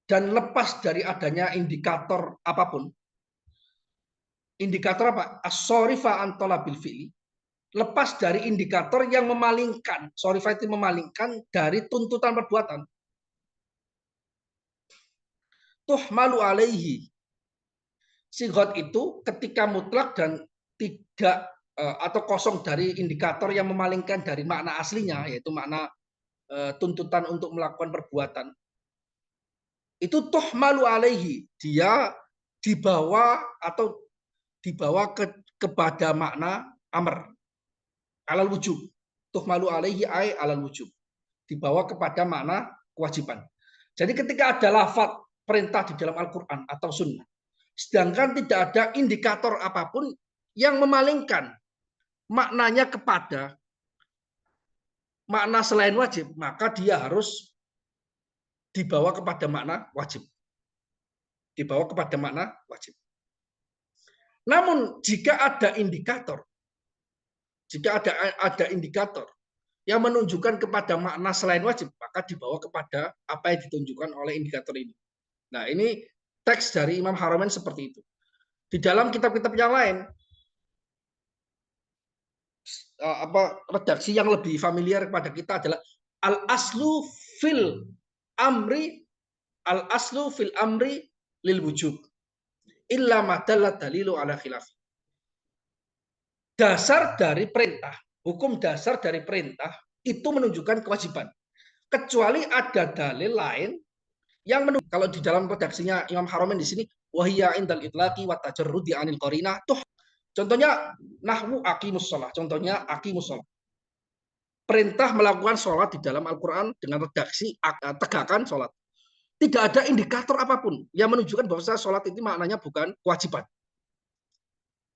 dan lepas dari adanya indikator apapun. Indikator apa? As-sorifa an talabil fi'li. Lepas dari indikator yang memalingkan, sorifa itu memalingkan dari tuntutan perbuatan. Tuhmalu alaihi. Sigot itu ketika mutlak dan tidak atau kosong dari indikator yang memalingkan dari makna aslinya, yaitu makna tuntutan untuk melakukan perbuatan. Itu tuhmalu alaihi, dia dibawa atau dibawa kepada makna amr, alal wujub. Tuhmalu alaihi ay alal wujub, dibawa kepada makna kewajiban. Jadi ketika ada lafaz perintah di dalam Al-Quran atau Sunnah, sedangkan tidak ada indikator apapun yang memalingkan maknanya kepada makna selain wajib, maka dia harus dibawa kepada makna wajib. Dibawa kepada makna wajib. Namun jika ada indikator yang menunjukkan kepada makna selain wajib, maka dibawa kepada apa yang ditunjukkan oleh indikator ini. Nah, ini teks dari Imam Haromen seperti itu. Di dalam kitab-kitab yang lain, redaksi yang lebih familiar kepada kita adalah al-aslu fil amri lil wujub illa ma dalla dalilu ala khilaf. Dasar dari perintah, hukum dasar dari perintah itu menunjukkan kewajiban. Kecuali ada dalil lain yang menunjukkan, kalau di dalam redaksinya Imam Haromen di sini, wahiyya indal itlaqi wa tajarrudi anil qarinah. Contohnya nahwu aqimus shalah. Contohnya aqimus shalah. Perintah melakukan sholat di dalam Al-Quran dengan redaksi tegakkan sholat. Tidak ada indikator apapun yang menunjukkan bahwa sholat itu maknanya bukan kewajiban.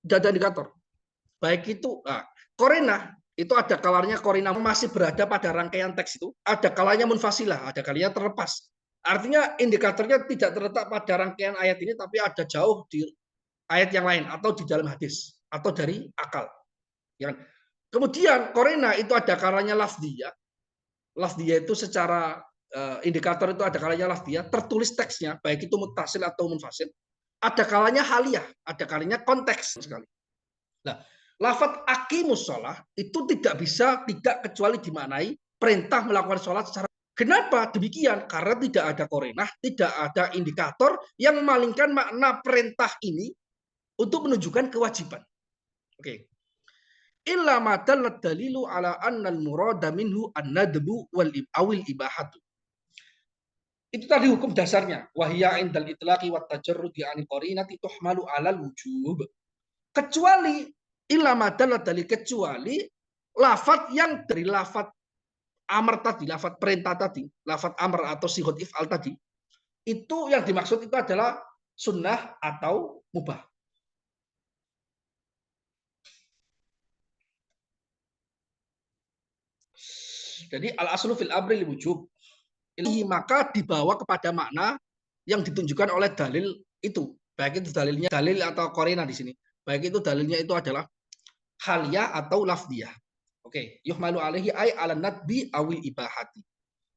Tidak ada indikator. Baik itu qarinah, itu ada kalanya qarinah masih berada pada rangkaian teks itu, ada kalanya munfasilah, ada kalanya terlepas. Artinya indikatornya tidak terletak pada rangkaian ayat ini, tapi ada jauh di ayat yang lain atau di dalam hadis atau dari akal. Ya. Kemudian korina itu ada kalanya lafdiyah. Lafdiyah itu secara indikator itu ada kalanya lafdiyah, tertulis teksnya, baik itu muttasil atau munfasil. Ada kalanya haliyah, ada kalanya konteks sekali. Nah, lafadz aqimus shalah itu tidak bisa tidak kecuali dimaknai perintah melakukan sholat secara. Kenapa demikian? Karena tidak ada korinah, tidak ada indikator yang memalingkan makna perintah ini untuk menunjukkan kewajiban. Oke. Illa ma dallat dalilu ala anna al-murada minhu an-nadbu wal awil ibahatu. Itu tadi hukum dasarnya. Wahya indal itlaqi wat tajarrudi an qarinati tuhmalu alal wujub. Kecuali illa ma dallat dalil, kecuali lafaz yang dari lafaz amr tadi, lafaz perintah tadi, lafaz amr atau sighah if'al tadi, itu yang dimaksud itu adalah sunnah atau mubah. Jadi al-aslu fil amri lil wujub. Maka dibawa kepada makna yang ditunjukkan oleh dalil itu. Baik itu dalilnya dalil atau korina di sini. Baik itu dalilnya itu adalah haliyah atau lafdiyah. Oke, yuhmalu alaihi ay ala nadbi awil ibahati.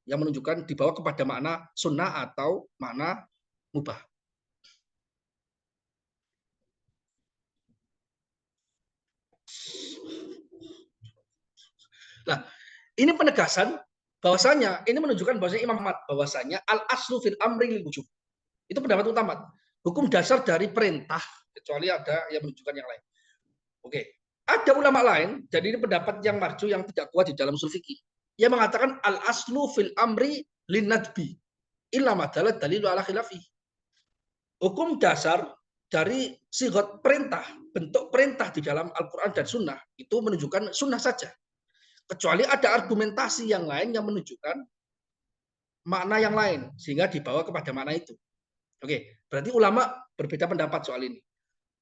Yang menunjukkan dibawa kepada makna sunnah atau makna mubah. Nah, ini penegasan bahwasanya ini menunjukkan bahwasanya Imam Ahmad bahwasanya al aslu fil amri lil wujub. Itu pendapat utama. Hukum dasar dari perintah, kecuali ada yang menunjukkan yang lain. Oke. Ada ulama lain, jadi ini pendapat yang marju yang tidak kuat di dalam usul fikih. Yang mengatakan al aslu fil amri lin nadbi illa madalat dalilu ala khilafi. Hukum dasar dari sigot perintah, bentuk perintah di dalam Al-Quran dan Sunnah itu menunjukkan sunnah saja. Kecuali ada argumentasi yang lain yang menunjukkan makna yang lain sehingga dibawa kepada makna itu. Oke, berarti ulama berbeda pendapat soal ini.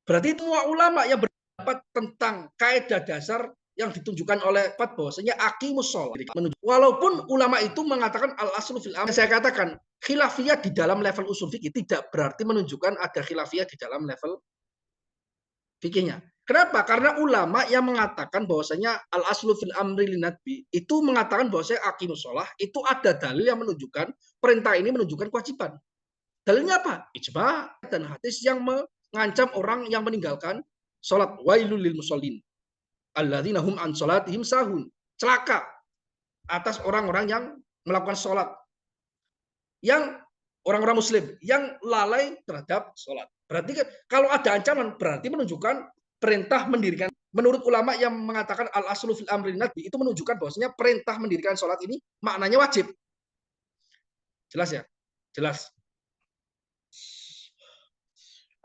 Berarti semua ulama yang berpendapat tentang kaidah dasar yang ditunjukkan oleh bahwasanya aqimus shalah. Walaupun ulama itu mengatakan al aslu fil amr, saya katakan khilafiyah di dalam level usul fikih tidak berarti menunjukkan ada khilafiyah di dalam level fikihnya. Kenapa? Karena ulama yang mengatakan bahwasanya al aslu fil amri linadbi itu mengatakan bahwasanya aqimus shalah itu ada dalil yang menunjukkan perintah ini menunjukkan kewajiban. Dalilnya apa? Ijma dan hadis yang mengancam orang yang meninggalkan sholat. Wailul lil musallin alladzina hum an sholatihim sahun. Celaka atas orang-orang yang melakukan sholat. Yang orang-orang muslim yang lalai terhadap sholat. Berarti kalau ada ancaman berarti menunjukkan perintah mendirikan. Menurut ulama yang mengatakan al aslu fil amri nadbi itu menunjukkan bahwasanya perintah mendirikan sholat ini maknanya wajib. Jelas ya? Jelas.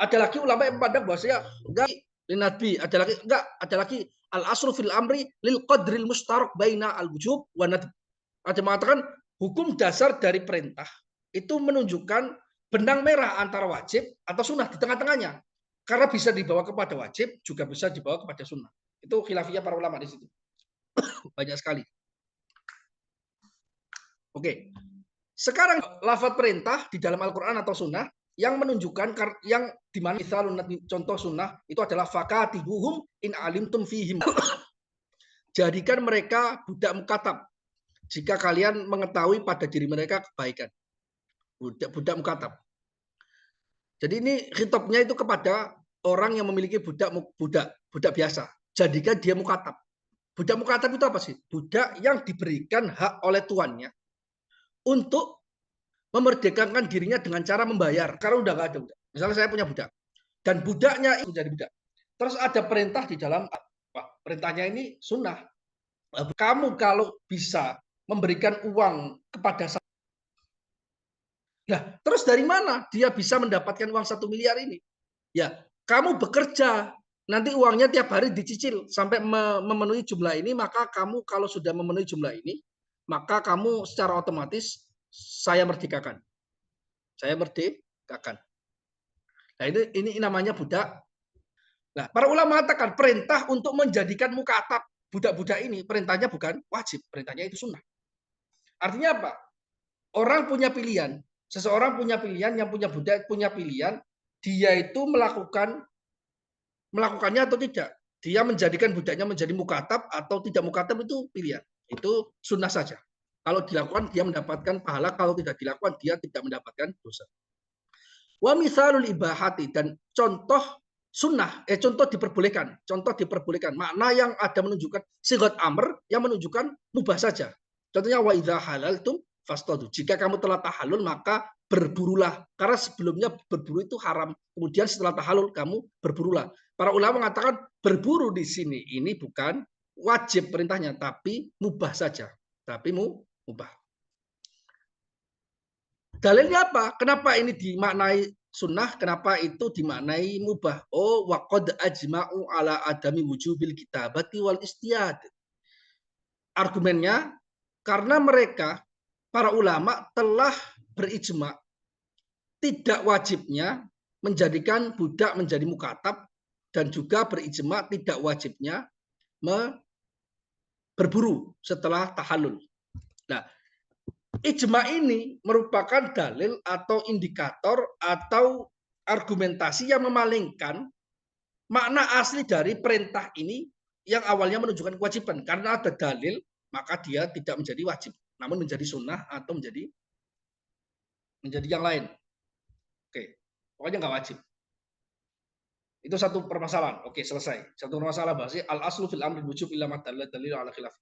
Ada lagi ulama yang memandang bahwasanya enggak linadbi, ada lagi al aslu fil amri lil qadril mustarak baina al wujub wa nadb. Ada mengatakan hukum dasar dari perintah itu menunjukkan benang merah antara wajib atau sunnah di tengah-tengahnya. Karena bisa dibawa kepada wajib, juga bisa dibawa kepada sunnah. Itu khilafiyah para ulama di situ. Banyak sekali. Oke. Sekarang lafaz perintah di dalam Al-Quran atau sunnah yang menunjukkan yang dimana contoh sunnah itu adalah fakatibuhum in alimtum fihim. Jadikan mereka budak mukatab jika kalian mengetahui pada diri mereka kebaikan. Budak mukatab. Jadi ini khitabnya itu kepada orang yang memiliki budak biasa. Jadikan dia mukatab. Budak mukatab itu apa sih? Budak yang diberikan hak oleh tuannya untuk memerdekakan dirinya dengan cara membayar. Karena udah nggak ada budak. Misalnya saya punya budak dan budaknya itu jadi budak. Terus ada perintah di dalam perintahnya ini sunnah. Kamu kalau bisa memberikan uang kepada saya. Nah, terus dari mana dia bisa mendapatkan uang 1 miliar ini? Ya, kamu bekerja, nanti uangnya tiap hari dicicil sampai memenuhi jumlah ini, maka kamu kalau sudah memenuhi jumlah ini, maka kamu secara otomatis saya merdekakan. Saya merdekakan. Nah, ini namanya budak. Nah, para ulama mengatakan perintah untuk menjadikan mukatab budak-budak ini, perintahnya bukan wajib, perintahnya itu sunnah. Artinya apa? Orang punya pilihan, seseorang punya pilihan, yang punya budak punya pilihan, dia itu melakukannya atau tidak. dia menjadikan budaknya menjadi mukatab atau tidak mukatab itu pilihan. Itu sunnah saja. Kalau dilakukan dia mendapatkan pahala, kalau tidak dilakukan dia tidak mendapatkan dosa. Wa misalul ibahati, dan contoh sunnah, contoh diperbolehkan. Makna yang ada menunjukkan sigat amr yang menunjukkan mubah saja. Contohnya wa idza halaltum fastadu. Jika kamu telah tahallul maka berburulah. Karena sebelumnya berburu itu haram. Kemudian setelah tahallul kamu berburulah. Para ulama mengatakan berburu di sini ini bukan wajib perintahnya, tapi mubah saja. Tapi mubah. Dalilnya apa? Kenapa ini dimaknai sunnah? Kenapa itu dimaknai mubah? Oh, waqad ajma'u ala adami wujubil kitabati wal istiyad. Argumennya karena mereka para ulama telah berijma tidak wajibnya menjadikan budak menjadi mukatab, dan juga berijma tidak wajibnya berburu setelah tahallul. Nah, ijma ini merupakan dalil atau indikator atau argumentasi yang memalingkan makna asli dari perintah ini yang awalnya menunjukkan kewajiban. Karena ada dalil, maka dia tidak menjadi wajib, namun menjadi sunnah atau menjadi yang lain. Oke, pokoknya nggak wajib. Itu satu permasalahan. Oke, selesai. Satu permasalahan bahasa al aslu fil amri wujub illa ma dalil ala khilaf.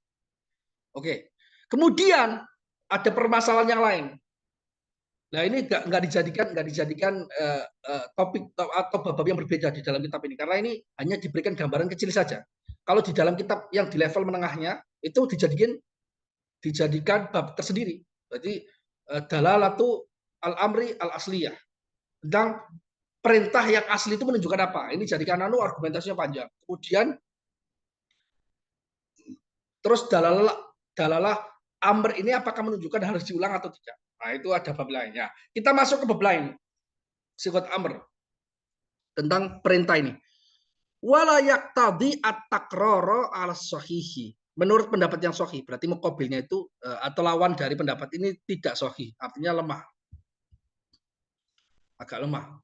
Oke. Kemudian ada permasalahan yang lain. Nah, ini nggak dijadikan topik atau bab yang berbeda di dalam kitab ini, karena ini hanya diberikan gambaran kecil saja. Kalau di dalam kitab yang di level menengahnya itu dijadikan bab tersendiri. Berarti dalalatu al-amri al-asliyah, tentang perintah yang asli itu menunjukkan apa. Ini jadikan argumentasinya panjang. Kemudian terus dalalah amr ini apakah menunjukkan harus diulang atau tidak. Nah, itu ada bab lainnya. Kita masuk ke bab lain. Sigat amr. Tentang perintah ini. Wala yaqtadi at-takrara ala sahihi. Menurut pendapat yang sahih, berarti muqabilnya itu atau lawan dari pendapat ini tidak sahih, artinya lemah. Agak lemah.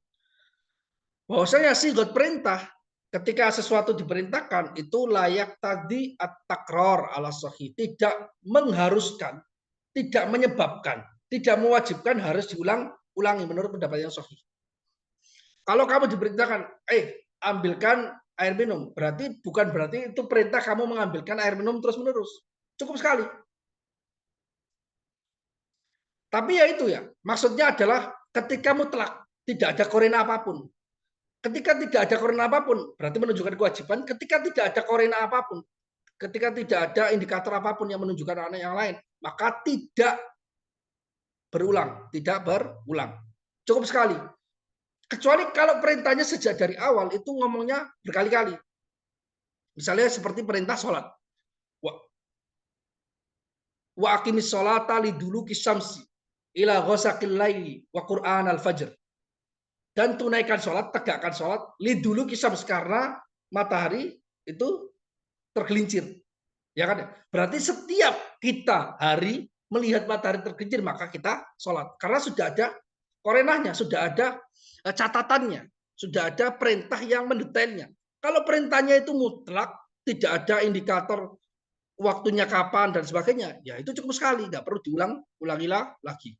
Bahwasanya sigat perintah ketika sesuatu diperintahkan itu layak tadi at-takrar ala sahih, tidak mengharuskan, tidak menyebabkan, tidak mewajibkan harus diulangi menurut pendapat yang sahih. Kalau kamu diperintahkan, ambilkan air minum, bukan berarti itu perintah kamu mengambilkan air minum terus-menerus. Cukup sekali. Tapi ya itu ya, maksudnya adalah ketika mutlak, tidak ada korena apapun. Ketika tidak ada korena apapun, berarti menunjukkan kewajiban. Ketika tidak ada korena apapun, ketika tidak ada indikator apapun yang menunjukkan anak yang lain, maka tidak berulang. Cukup sekali. Kecuali kalau perintahnya sejak dari awal itu ngomongnya berkali-kali. Misalnya seperti perintah sholat. Wa aqimis sholata liduluki syamsi ila ghasaqil laili wa qur'an al-fajr. Dan tunaikan sholat, tegakkan sholat liduluki syams, karena matahari itu tergelincir. Ya kan? Berarti setiap kita hari melihat matahari tergelincir maka kita sholat. Karena sudah ada korenahnya, sudah ada catatannya, sudah ada perintah yang mendetailnya. Kalau perintahnya itu mutlak, tidak ada indikator waktunya kapan dan sebagainya, ya itu cukup sekali, tidak perlu diulangi lagi.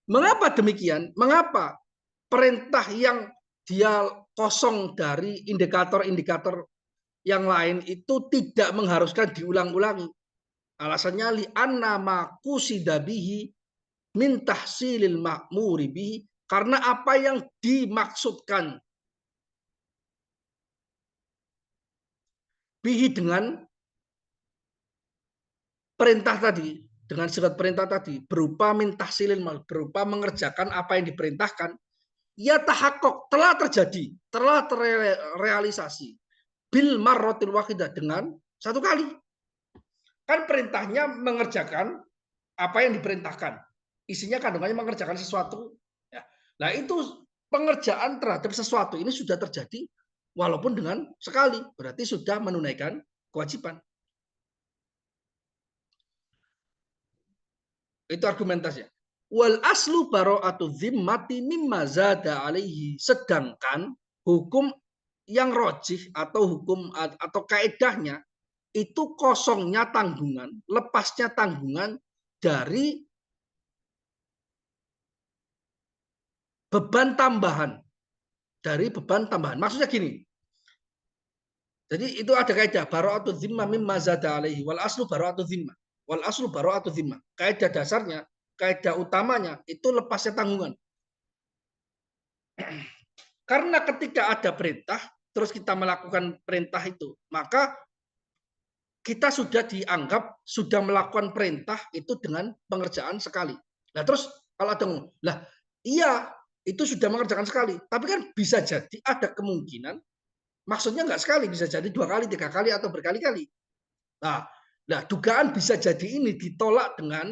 Mengapa demikian? Mengapa perintah yang dia kosong dari indikator-indikator yang lain itu tidak mengharuskan diulang-ulangi? Alasannya li'anna ma qusida bihi min tahsilil ma'muri bihi, karena apa yang dimaksudkan bihi dengan perintah tadi, dengan sifat perintah tadi, berupa min tahsilil ma'mur, berupa mengerjakan apa yang diperintahkan, ya tahakkuk, telah terjadi, telah terrealisasi bil marratil wahidah, dengan satu kali. Kan perintahnya mengerjakan apa yang diperintahkan. Isinya kandungannya mengerjakan sesuatu. Ya. Nah, itu pengerjaan terhadap sesuatu ini sudah terjadi walaupun dengan sekali. Berarti sudah menunaikan kewajiban. Itu argumentasinya. Wal aslu bara'atu zimmati mimma zada alaihi. Sedangkan hukum yang rojih atau hukum atau kaedahnya itu kosongnya tanggungan, lepasnya tanggungan dari beban tambahan. Dari beban tambahan. Maksudnya gini, jadi itu ada kaidah bara'atu dzimma mimma zada alaihi wal aslu bara'atu dzimma. Wal aslu bara'atu dzimma. Kaidah dasarnya, kaidah utamanya itu lepasnya tanggungan. Karena ketika ada perintah, terus kita melakukan perintah itu, maka kita sudah dianggap sudah melakukan perintah itu dengan pengerjaan sekali. Nah terus kalau ada ngomong, lah iya itu sudah mengerjakan sekali, tapi kan bisa jadi ada kemungkinan, maksudnya nggak sekali, bisa jadi 2 kali, 3 kali atau berkali-kali. Nah, dugaan bisa jadi ini ditolak dengan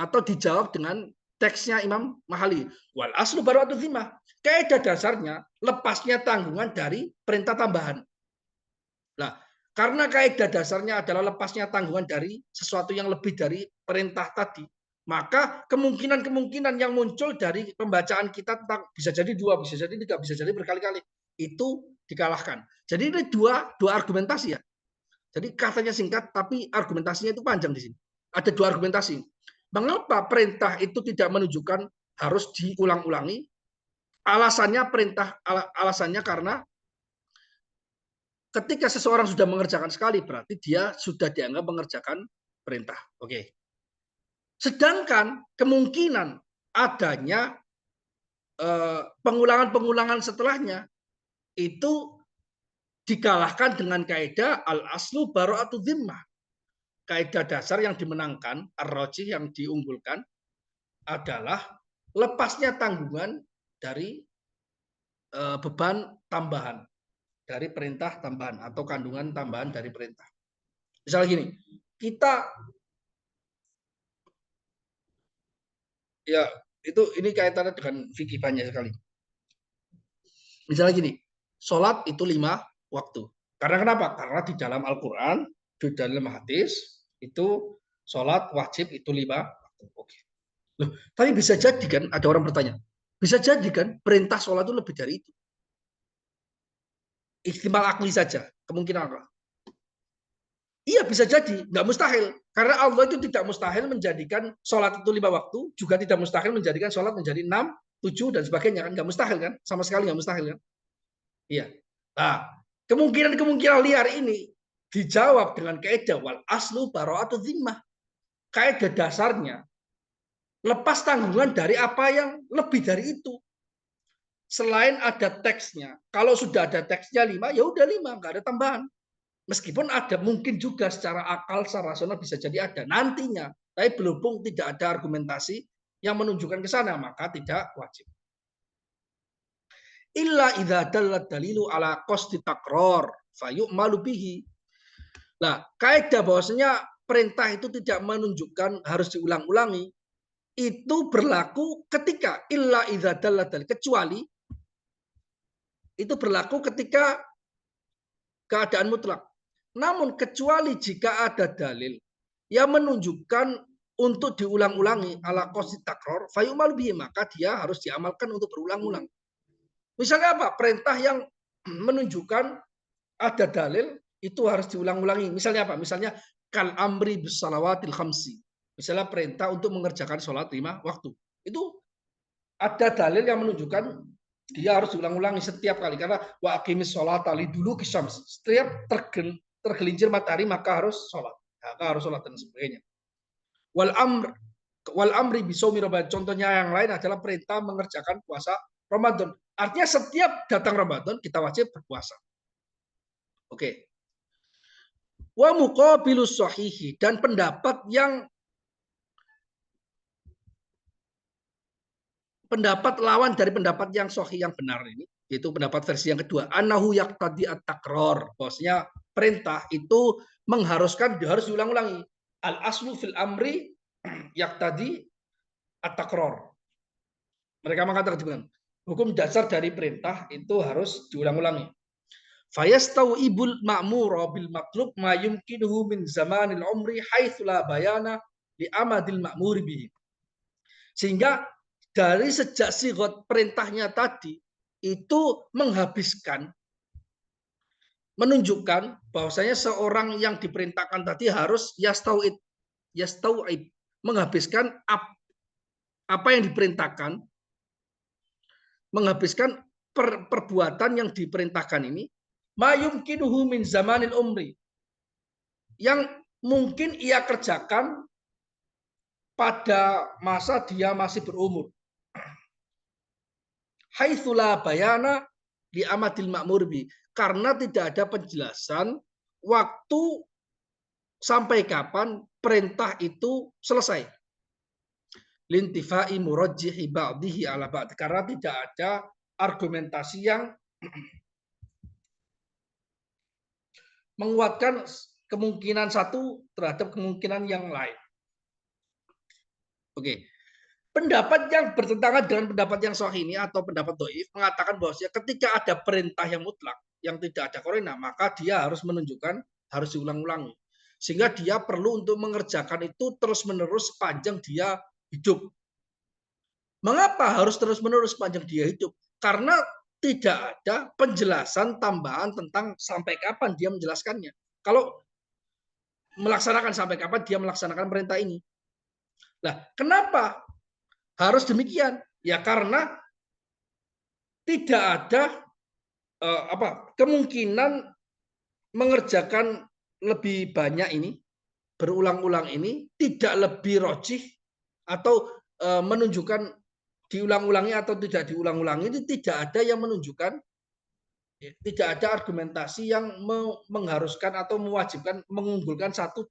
atau dijawab dengan teksnya Imam Mahali. Wal aslu bara'atu dzimmah. Kaidah dasarnya lepasnya tanggungan dari perintah tambahan. Nah, karena kaidah dasarnya adalah lepasnya tanggungan dari sesuatu yang lebih dari perintah tadi, maka kemungkinan-kemungkinan yang muncul dari pembacaan kita tentang bisa jadi 2, bisa jadi 3, bisa jadi berkali-kali itu dikalahkan. Jadi ini dua argumentasi ya. Jadi katanya singkat, tapi argumentasinya itu panjang di sini. Ada 2 argumentasi. Mengapa perintah itu tidak menunjukkan harus diulang-ulangi? Alasannya karena ketika seseorang sudah mengerjakan sekali, berarti dia sudah dianggap mengerjakan perintah. Oke. Sedangkan kemungkinan adanya pengulangan-pengulangan setelahnya itu dikalahkan dengan kaidah al-aslu bara'atu dzimmah. Kaidah dasar yang dimenangkan, ar-rajih yang diunggulkan adalah lepasnya tanggungan dari beban tambahan, dari perintah tambahan atau kandungan tambahan dari perintah. Misalnya gini, kita ya ini kaitannya dengan fikih banyak sekali. Misalnya gini, sholat itu 5 waktu. Karena kenapa? Karena di dalam Al-Quran, di dalam hadis, itu sholat wajib itu 5 waktu. Oke. Loh, tapi bisa jadi kan, ada orang bertanya, bisa jadi kan perintah sholat itu lebih dari itu. Ihtimal akli saja, kemungkinan apa? Iya bisa jadi, nggak mustahil. Karena Allah itu tidak mustahil menjadikan sholat itu 5 waktu, juga tidak mustahil menjadikan sholat menjadi 6, 7, dan sebagainya. Kan nggak mustahil kan? Sama sekali nggak mustahil kan? Iya. Nah, kemungkinan-kemungkinan liar ini dijawab dengan kaidah wal aslu bara'atu dzimmah. Kaidah dasarnya lepas tanggungan dari apa yang lebih dari itu. Selain ada teksnya, kalau sudah ada teksnya 5, ya udah 5, nggak ada tambahan. Meskipun ada mungkin juga secara akal, secara rasional bisa jadi ada nantinya, tapi berhubung tidak ada argumentasi yang menunjukkan ke sana, maka tidak wajib. Illa idza dallat dalilu ala qasdi takror fayu'malu bihi. Nah, kaidah bahwasanya perintah itu tidak menunjukkan harus diulang-ulangi itu berlaku ketika illa idza dallat dalil, kecuali itu berlaku ketika keadaan mutlak. Namun kecuali jika ada dalil yang menunjukkan untuk diulang-ulangi ala qasdi takror fayu'malu bihi, maka dia harus diamalkan untuk berulang-ulang. Misalnya apa? Perintah yang menunjukkan ada dalil itu harus diulang-ulangi. Misalnya apa? Misalnya kal amri bisalawatil khamsi. Misalnya perintah untuk mengerjakan sholat 5 waktu. Itu ada dalil yang menunjukkan dia harus diulang-ulangi setiap kali karena wa aqimis sholat ali dulu kisams. Setiap tergelincir matahari maka harus sholat. Maka harus sholat dan sebagainya. Wal amri bisaumi Ramadan. Contohnya yang lain adalah perintah mengerjakan puasa Ramadan. Artinya setiap datang Ramadan kita wajib berpuasa. Oke. Wa muqabilus sahihi, dan pendapat lawan dari pendapat yang sahih yang benar ini, yaitu pendapat versi yang kedua, annahu yaqtadi at-takror, bosnya perintah itu mengharuskan harus diulang-ulangi. Al aslu fil amri yaqtadi at-takror. Mereka mengatakan hukum dasar dari perintah itu harus diulang-ulangi. Fayastau ibul ma'mura bil matlub ma yumkinuhu min zamanil umri haitsu la bayana li amadil ma'muri bihi. Sehingga dari sejak sigot perintahnya tadi itu menghabiskan menunjukkan bahwasanya seorang yang diperintahkan tadi harus yastauid, menghabiskan apa yang diperintahkan, menghabiskan perbuatan yang diperintahkan ini, mayumkinuhu min zamanil umri, yang mungkin ia kerjakan pada masa dia masih berumur. Haitsula bayana li amadil ma'mur bi, karena tidak ada penjelasan waktu sampai kapan perintah itu selesai. Lintifai murajjihi ba'dihi ala ba'd, karena tidak ada argumentasi yang menguatkan kemungkinan satu terhadap kemungkinan yang lain. Oke. Pendapat yang bertentangan dengan pendapat yang sahih ini atau pendapat dhaif mengatakan bahwa ketika ada perintah yang mutlak yang tidak ada korina, maka dia harus menunjukkan, harus diulang-ulangi. Sehingga dia perlu untuk mengerjakan itu terus-menerus sepanjang dia hidup. Mengapa harus terus-menerus sepanjang dia hidup? Karena tidak ada penjelasan tambahan tentang sampai kapan dia menjelaskannya. Kalau melaksanakan, sampai kapan dia melaksanakan perintah ini. Nah, kenapa harus demikian? Ya karena tidak ada kemungkinan mengerjakan lebih banyak ini, berulang-ulang ini tidak lebih rojih atau menunjukkan diulang-ulangi atau tidak diulang-ulangi, itu tidak ada yang menunjukkan, tidak ada argumentasi yang mengharuskan atau mewajibkan mengunggulkan satu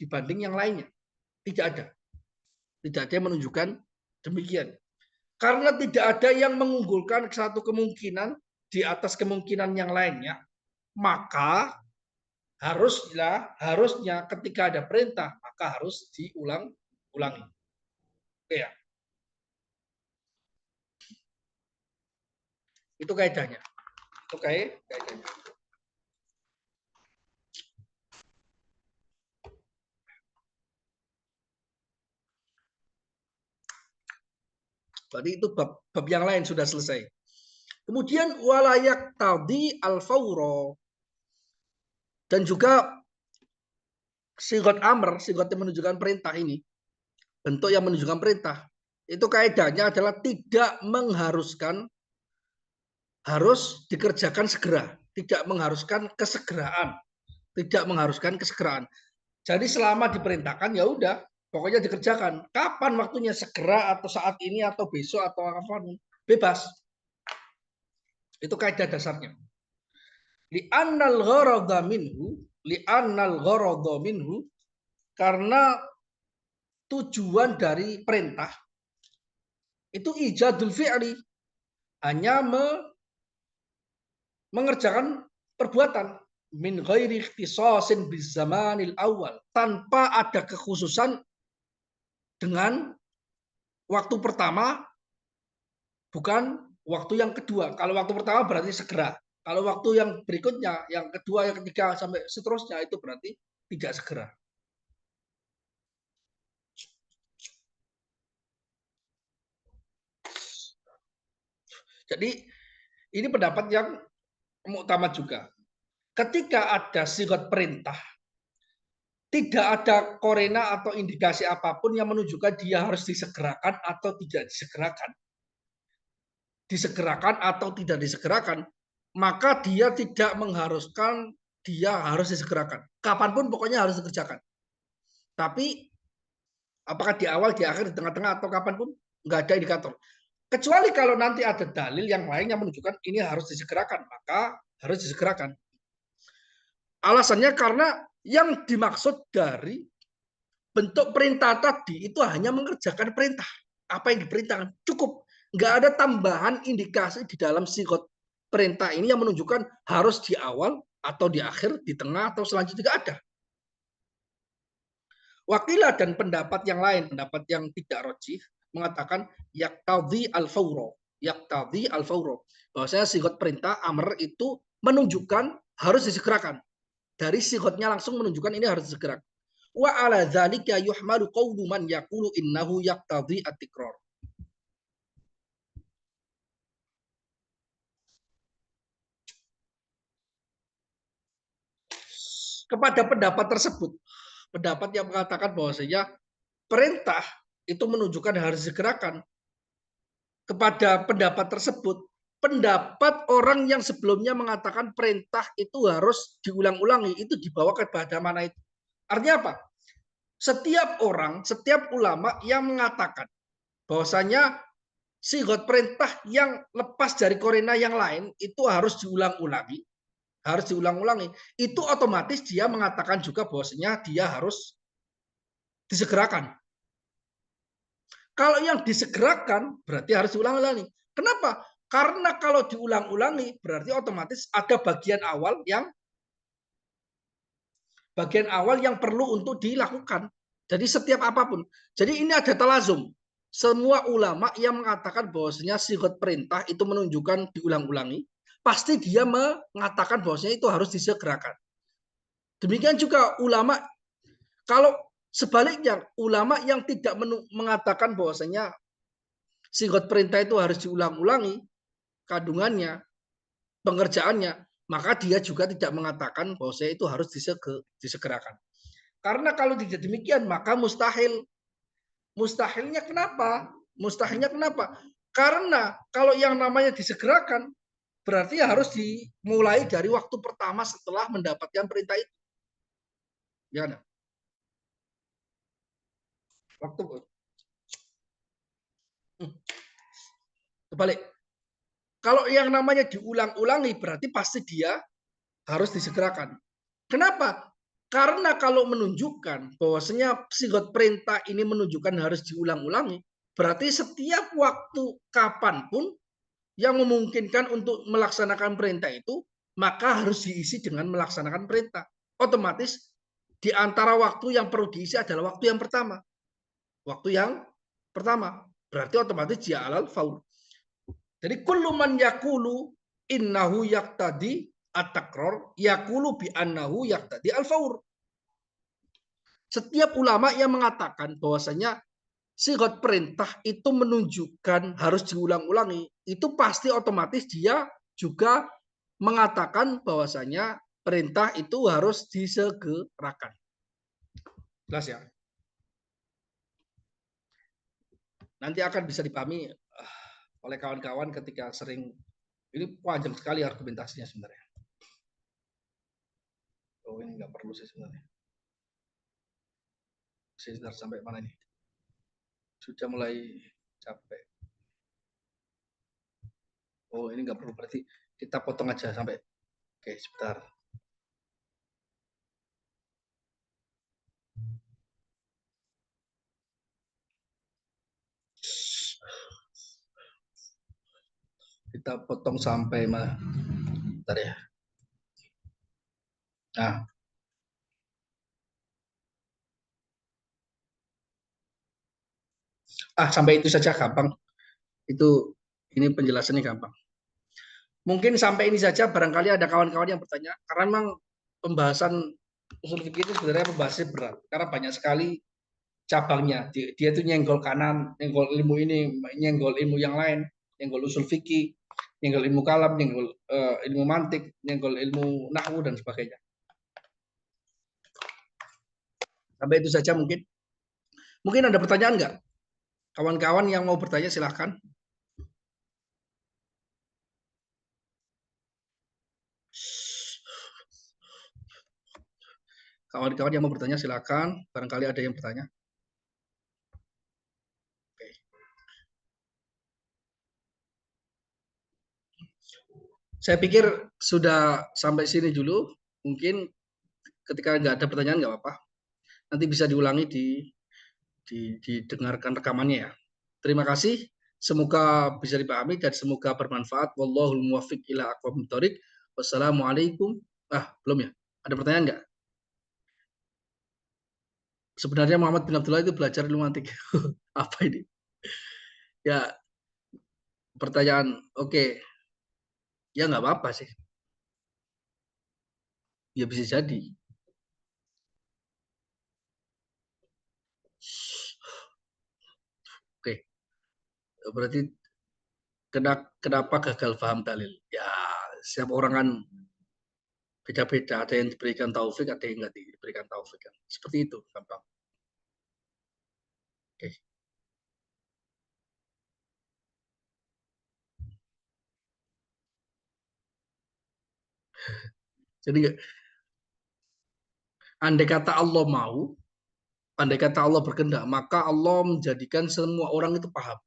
dibanding yang lainnya. Tidak ada yang menunjukkan demikian. Karena tidak ada yang mengunggulkan satu kemungkinan di atas kemungkinan yang lainnya, maka harusnya ketika ada perintah maka harus diulang-ulangi. Oke ya. Itu kaidahnya. Oke, kaidahnya. Berarti itu bab yang lain sudah selesai. Kemudian walayak tadi al-fawro, dan juga sigot amr, sigot yang menunjukkan perintah ini, bentuk yang menunjukkan perintah, itu kaidahnya adalah tidak mengharuskan harus dikerjakan segera, tidak mengharuskan kesegeraan, tidak mengharuskan kesegeraan. Jadi selama diperintahkan ya udah, pokoknya dikerjakan. Kapan waktunya, segera atau saat ini atau besok atau apa, bebas. Itu kaidah dasarnya. Li'annal gharadha minhu, karena tujuan dari perintah itu ijadul fi'li, hanya mengerjakan perbuatan min ghairi ikhtisasin bizamanil awal, tanpa ada kekhususan dengan waktu pertama bukan waktu yang kedua. Kalau waktu pertama berarti segera. Kalau waktu yang berikutnya, yang kedua, yang ketiga sampai seterusnya, itu berarti tidak segera. Jadi ini pendapat yang muktamad juga. Ketika ada sigot perintah, tidak ada korena atau indikasi apapun yang menunjukkan dia harus disegerakan atau tidak disegerakan. Disegerakan atau tidak disegerakan, maka dia tidak mengharuskan dia harus disegerakan. Kapanpun pokoknya harus dikerjakan. Tapi apakah di awal, di akhir, di tengah-tengah, atau kapanpun, nggak ada indikator. Kecuali kalau nanti ada dalil yang lain yang menunjukkan ini harus disegerakan, maka harus disegerakan. Alasannya karena yang dimaksud dari bentuk perintah tadi itu hanya mengerjakan perintah. Apa yang diperintahkan cukup. Nggak ada tambahan indikasi di dalam sigot perintah ini yang menunjukkan harus di awal atau di akhir, di tengah, atau selanjutnya. Tidak ada. Wakilah dan pendapat yang lain, pendapat yang tidak rojih, mengatakan yaktadhi al-fawro. Yaktadhi al-fawro. Bahwasanya sigot perintah amr itu menunjukkan harus disegerakan. Dari sigotnya langsung menunjukkan ini harus disegerakan. Wa ala dzalika yuhmalu qawlu man yaqulu innahu yaqtadhi at-tikrar. kepada pendapat tersebut, pendapat yang mengatakan bahwasanya perintah itu menunjukkan harus disegerakan, kepada pendapat tersebut, pendapat orang yang sebelumnya mengatakan perintah itu harus diulang-ulangi, itu dibawa kepada mana itu? Artinya apa? Setiap orang, setiap ulama yang mengatakan bahwasanya sigot perintah yang lepas dari korena yang lain itu harus diulang-ulangi, harus diulang-ulangi. Itu otomatis dia mengatakan juga bahwasanya dia harus disegerakan. Kalau yang disegerakan berarti harus diulang-ulangi. Kenapa? Karena kalau diulang-ulangi berarti otomatis ada bagian awal yang perlu untuk dilakukan. Jadi setiap apapun. Jadi ini ada talazum. Semua ulama yang mengatakan bahwasanya sigot perintah itu menunjukkan diulang-ulangi, pasti dia mengatakan bahwasanya itu harus disegerakan. Demikian juga ulama, kalau sebaliknya ulama yang tidak mengatakan bahwasanya sigot perintah itu harus diulang-ulangi kandungannya, pengerjaannya, maka dia juga tidak mengatakan bahwasanya itu harus disegerakan. Karena kalau tidak demikian maka mustahil. Mustahilnya kenapa? Mustahilnya kenapa? Karena kalau yang namanya disegerakan berarti harus dimulai dari waktu pertama setelah mendapatkan perintah itu. Ya, nah. Waktu kebalik. Kalau yang namanya diulang-ulangi berarti pasti dia harus disegerakan. Kenapa? Karena kalau menunjukkan bahwasanya sigot perintah ini menunjukkan harus diulang-ulangi, berarti setiap waktu kapanpun yang memungkinkan untuk melaksanakan perintah itu, maka harus diisi dengan melaksanakan perintah. Otomatis di antara waktu yang perlu diisi adalah waktu yang pertama. Waktu yang pertama. Berarti otomatis dia alal faul. Jadi kullu man yakulu innahu yaqtadi at-takror yakulu bi annahu yaqtadi al-faur. Setiap ulama yang mengatakan bahwasanya sigot perintah itu menunjukkan harus diulang-ulangi, itu pasti otomatis dia juga mengatakan bahwasanya perintah itu harus disegerakan. Jelas ya? Nanti akan bisa dipahami oleh kawan-kawan ketika sering, ini panjang sekali argumentasinya sebenarnya. Oh, ini nggak perlu sih sebenarnya. Sebentar, sampai mana ini? Sudah mulai capek. Oh, ini nggak perlu, berarti kita potong aja sampai. Oke, sebentar. Kita potong sampai mana? Bentar ya. Nah, sampai itu saja gampang. Itu ini penjelasannya gampang. Mungkin sampai ini saja, barangkali ada kawan-kawan yang bertanya, karena memang pembahasan usul fikih itu sebenarnya pembahasannya berat, karena banyak sekali cabangnya. Dia itu nyenggol kanan, nyenggol ilmu ini, nyenggol ilmu yang lain, nyenggol usul fikih, nyenggol ilmu kalam, nyenggol ilmu mantik, nyenggol ilmu nahwu dan sebagainya. Sampai itu saja mungkin. Mungkin ada pertanyaan nggak? Kawan-kawan yang mau bertanya silahkan. Kawan-kawan yang mau bertanya silakan. Barangkali ada yang bertanya. Oke. Saya pikir sudah sampai sini dulu. Mungkin ketika nggak ada pertanyaan nggak apa-apa. Nanti bisa diulangi didengarkan rekamannya ya. Terima kasih. Semoga bisa dipahami dan semoga bermanfaat. Wallahul muwaffiq ila aqwamit thoriq. Wassalamualaikum. Belum ya? Ada pertanyaan nggak? Sebenarnya Muhammad bin Abdullah itu belajar ilmu antik. Apa ini? Ya, pertanyaan. Oke. Ya nggak apa-apa sih. Ya bisa jadi. Oke. Berarti kenapa gagal paham dalil? Ya, setiap orang kan Beda-beda, ada yang diberikan taufik, ada yang nggak diberikan taufik. Seperti itu, gampang. Oke. Jadi andai kata Allah mau, andai kata Allah berkehendak, maka Allah menjadikan semua orang itu paham.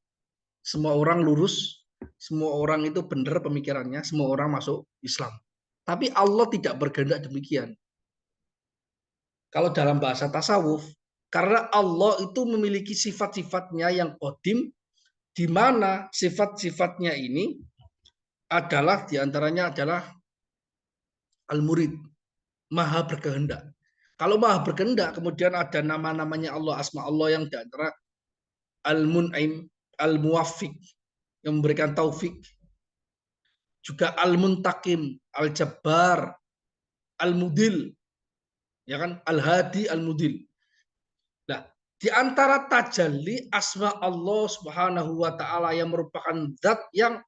Semua orang lurus, semua orang itu benar pemikirannya, semua orang masuk Islam. Tapi Allah tidak berkehendak demikian. Kalau dalam bahasa tasawuf, karena Allah itu memiliki sifat-sifatnya yang qadim, di mana sifat-sifatnya ini adalah diantaranya adalah al-murid, maha berkehendak. Kalau maha berkehendak, kemudian ada nama-namanya Allah, asma Allah yang diantara al-mun'im, al-muwafiq, yang memberikan taufik, juga al-muntakim, al-jabbar, al-mudil, ya kan, al-hadi, al-mudil. Nah, di antara tajalli asma Allah Subhanahu wa taala yang merupakan zat yang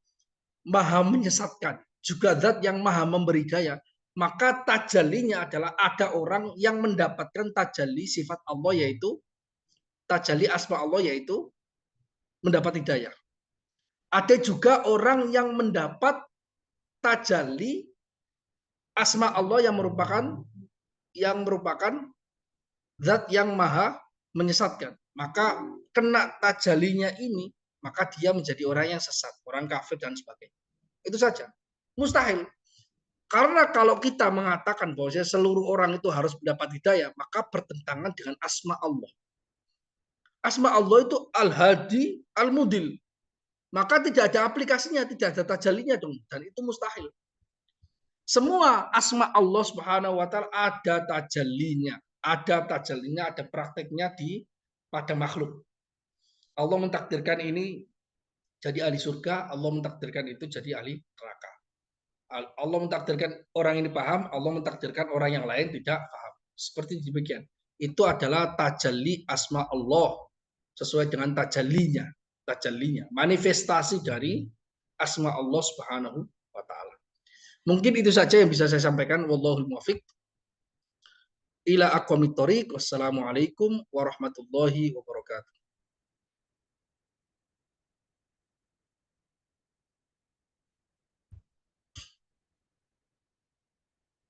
maha menyesatkan, juga zat yang maha memberi daya, maka tajallinya adalah ada orang yang mendapatkan tajalli sifat Allah, yaitu tajalli asma Allah, yaitu mendapat hidayah. Ada juga orang yang mendapat tajalli asma Allah yang merupakan zat yang maha menyesatkan. Maka kena tajalinya ini, maka dia menjadi orang yang sesat, orang kafir dan sebagainya. Itu saja. Mustahil. Karena kalau kita mengatakan bahwa seluruh orang itu harus mendapat hidayah, maka bertentangan dengan asma Allah. Asma Allah itu al-hadi, al-mudil. Maka tidak ada aplikasinya, tidak ada tajalinya dong. Dan itu mustahil. Semua asma Allah Subhanahu wa taala ada tajallinya, ada prakteknya pada makhluk. Allah mentakdirkan ini jadi ahli surga, Allah mentakdirkan itu jadi ahli neraka. Allah mentakdirkan orang ini paham, Allah mentakdirkan orang yang lain tidak paham. Seperti demikian. Itu adalah tajalli asma Allah sesuai dengan tajallinya, manifestasi dari asma Allah Subhanahu wa taala. Mungkin itu saja yang bisa saya sampaikan. Wallahul muwaffiq ila aqwamit thoriq. Wassalamualaikum warahmatullahi wabarakatuh.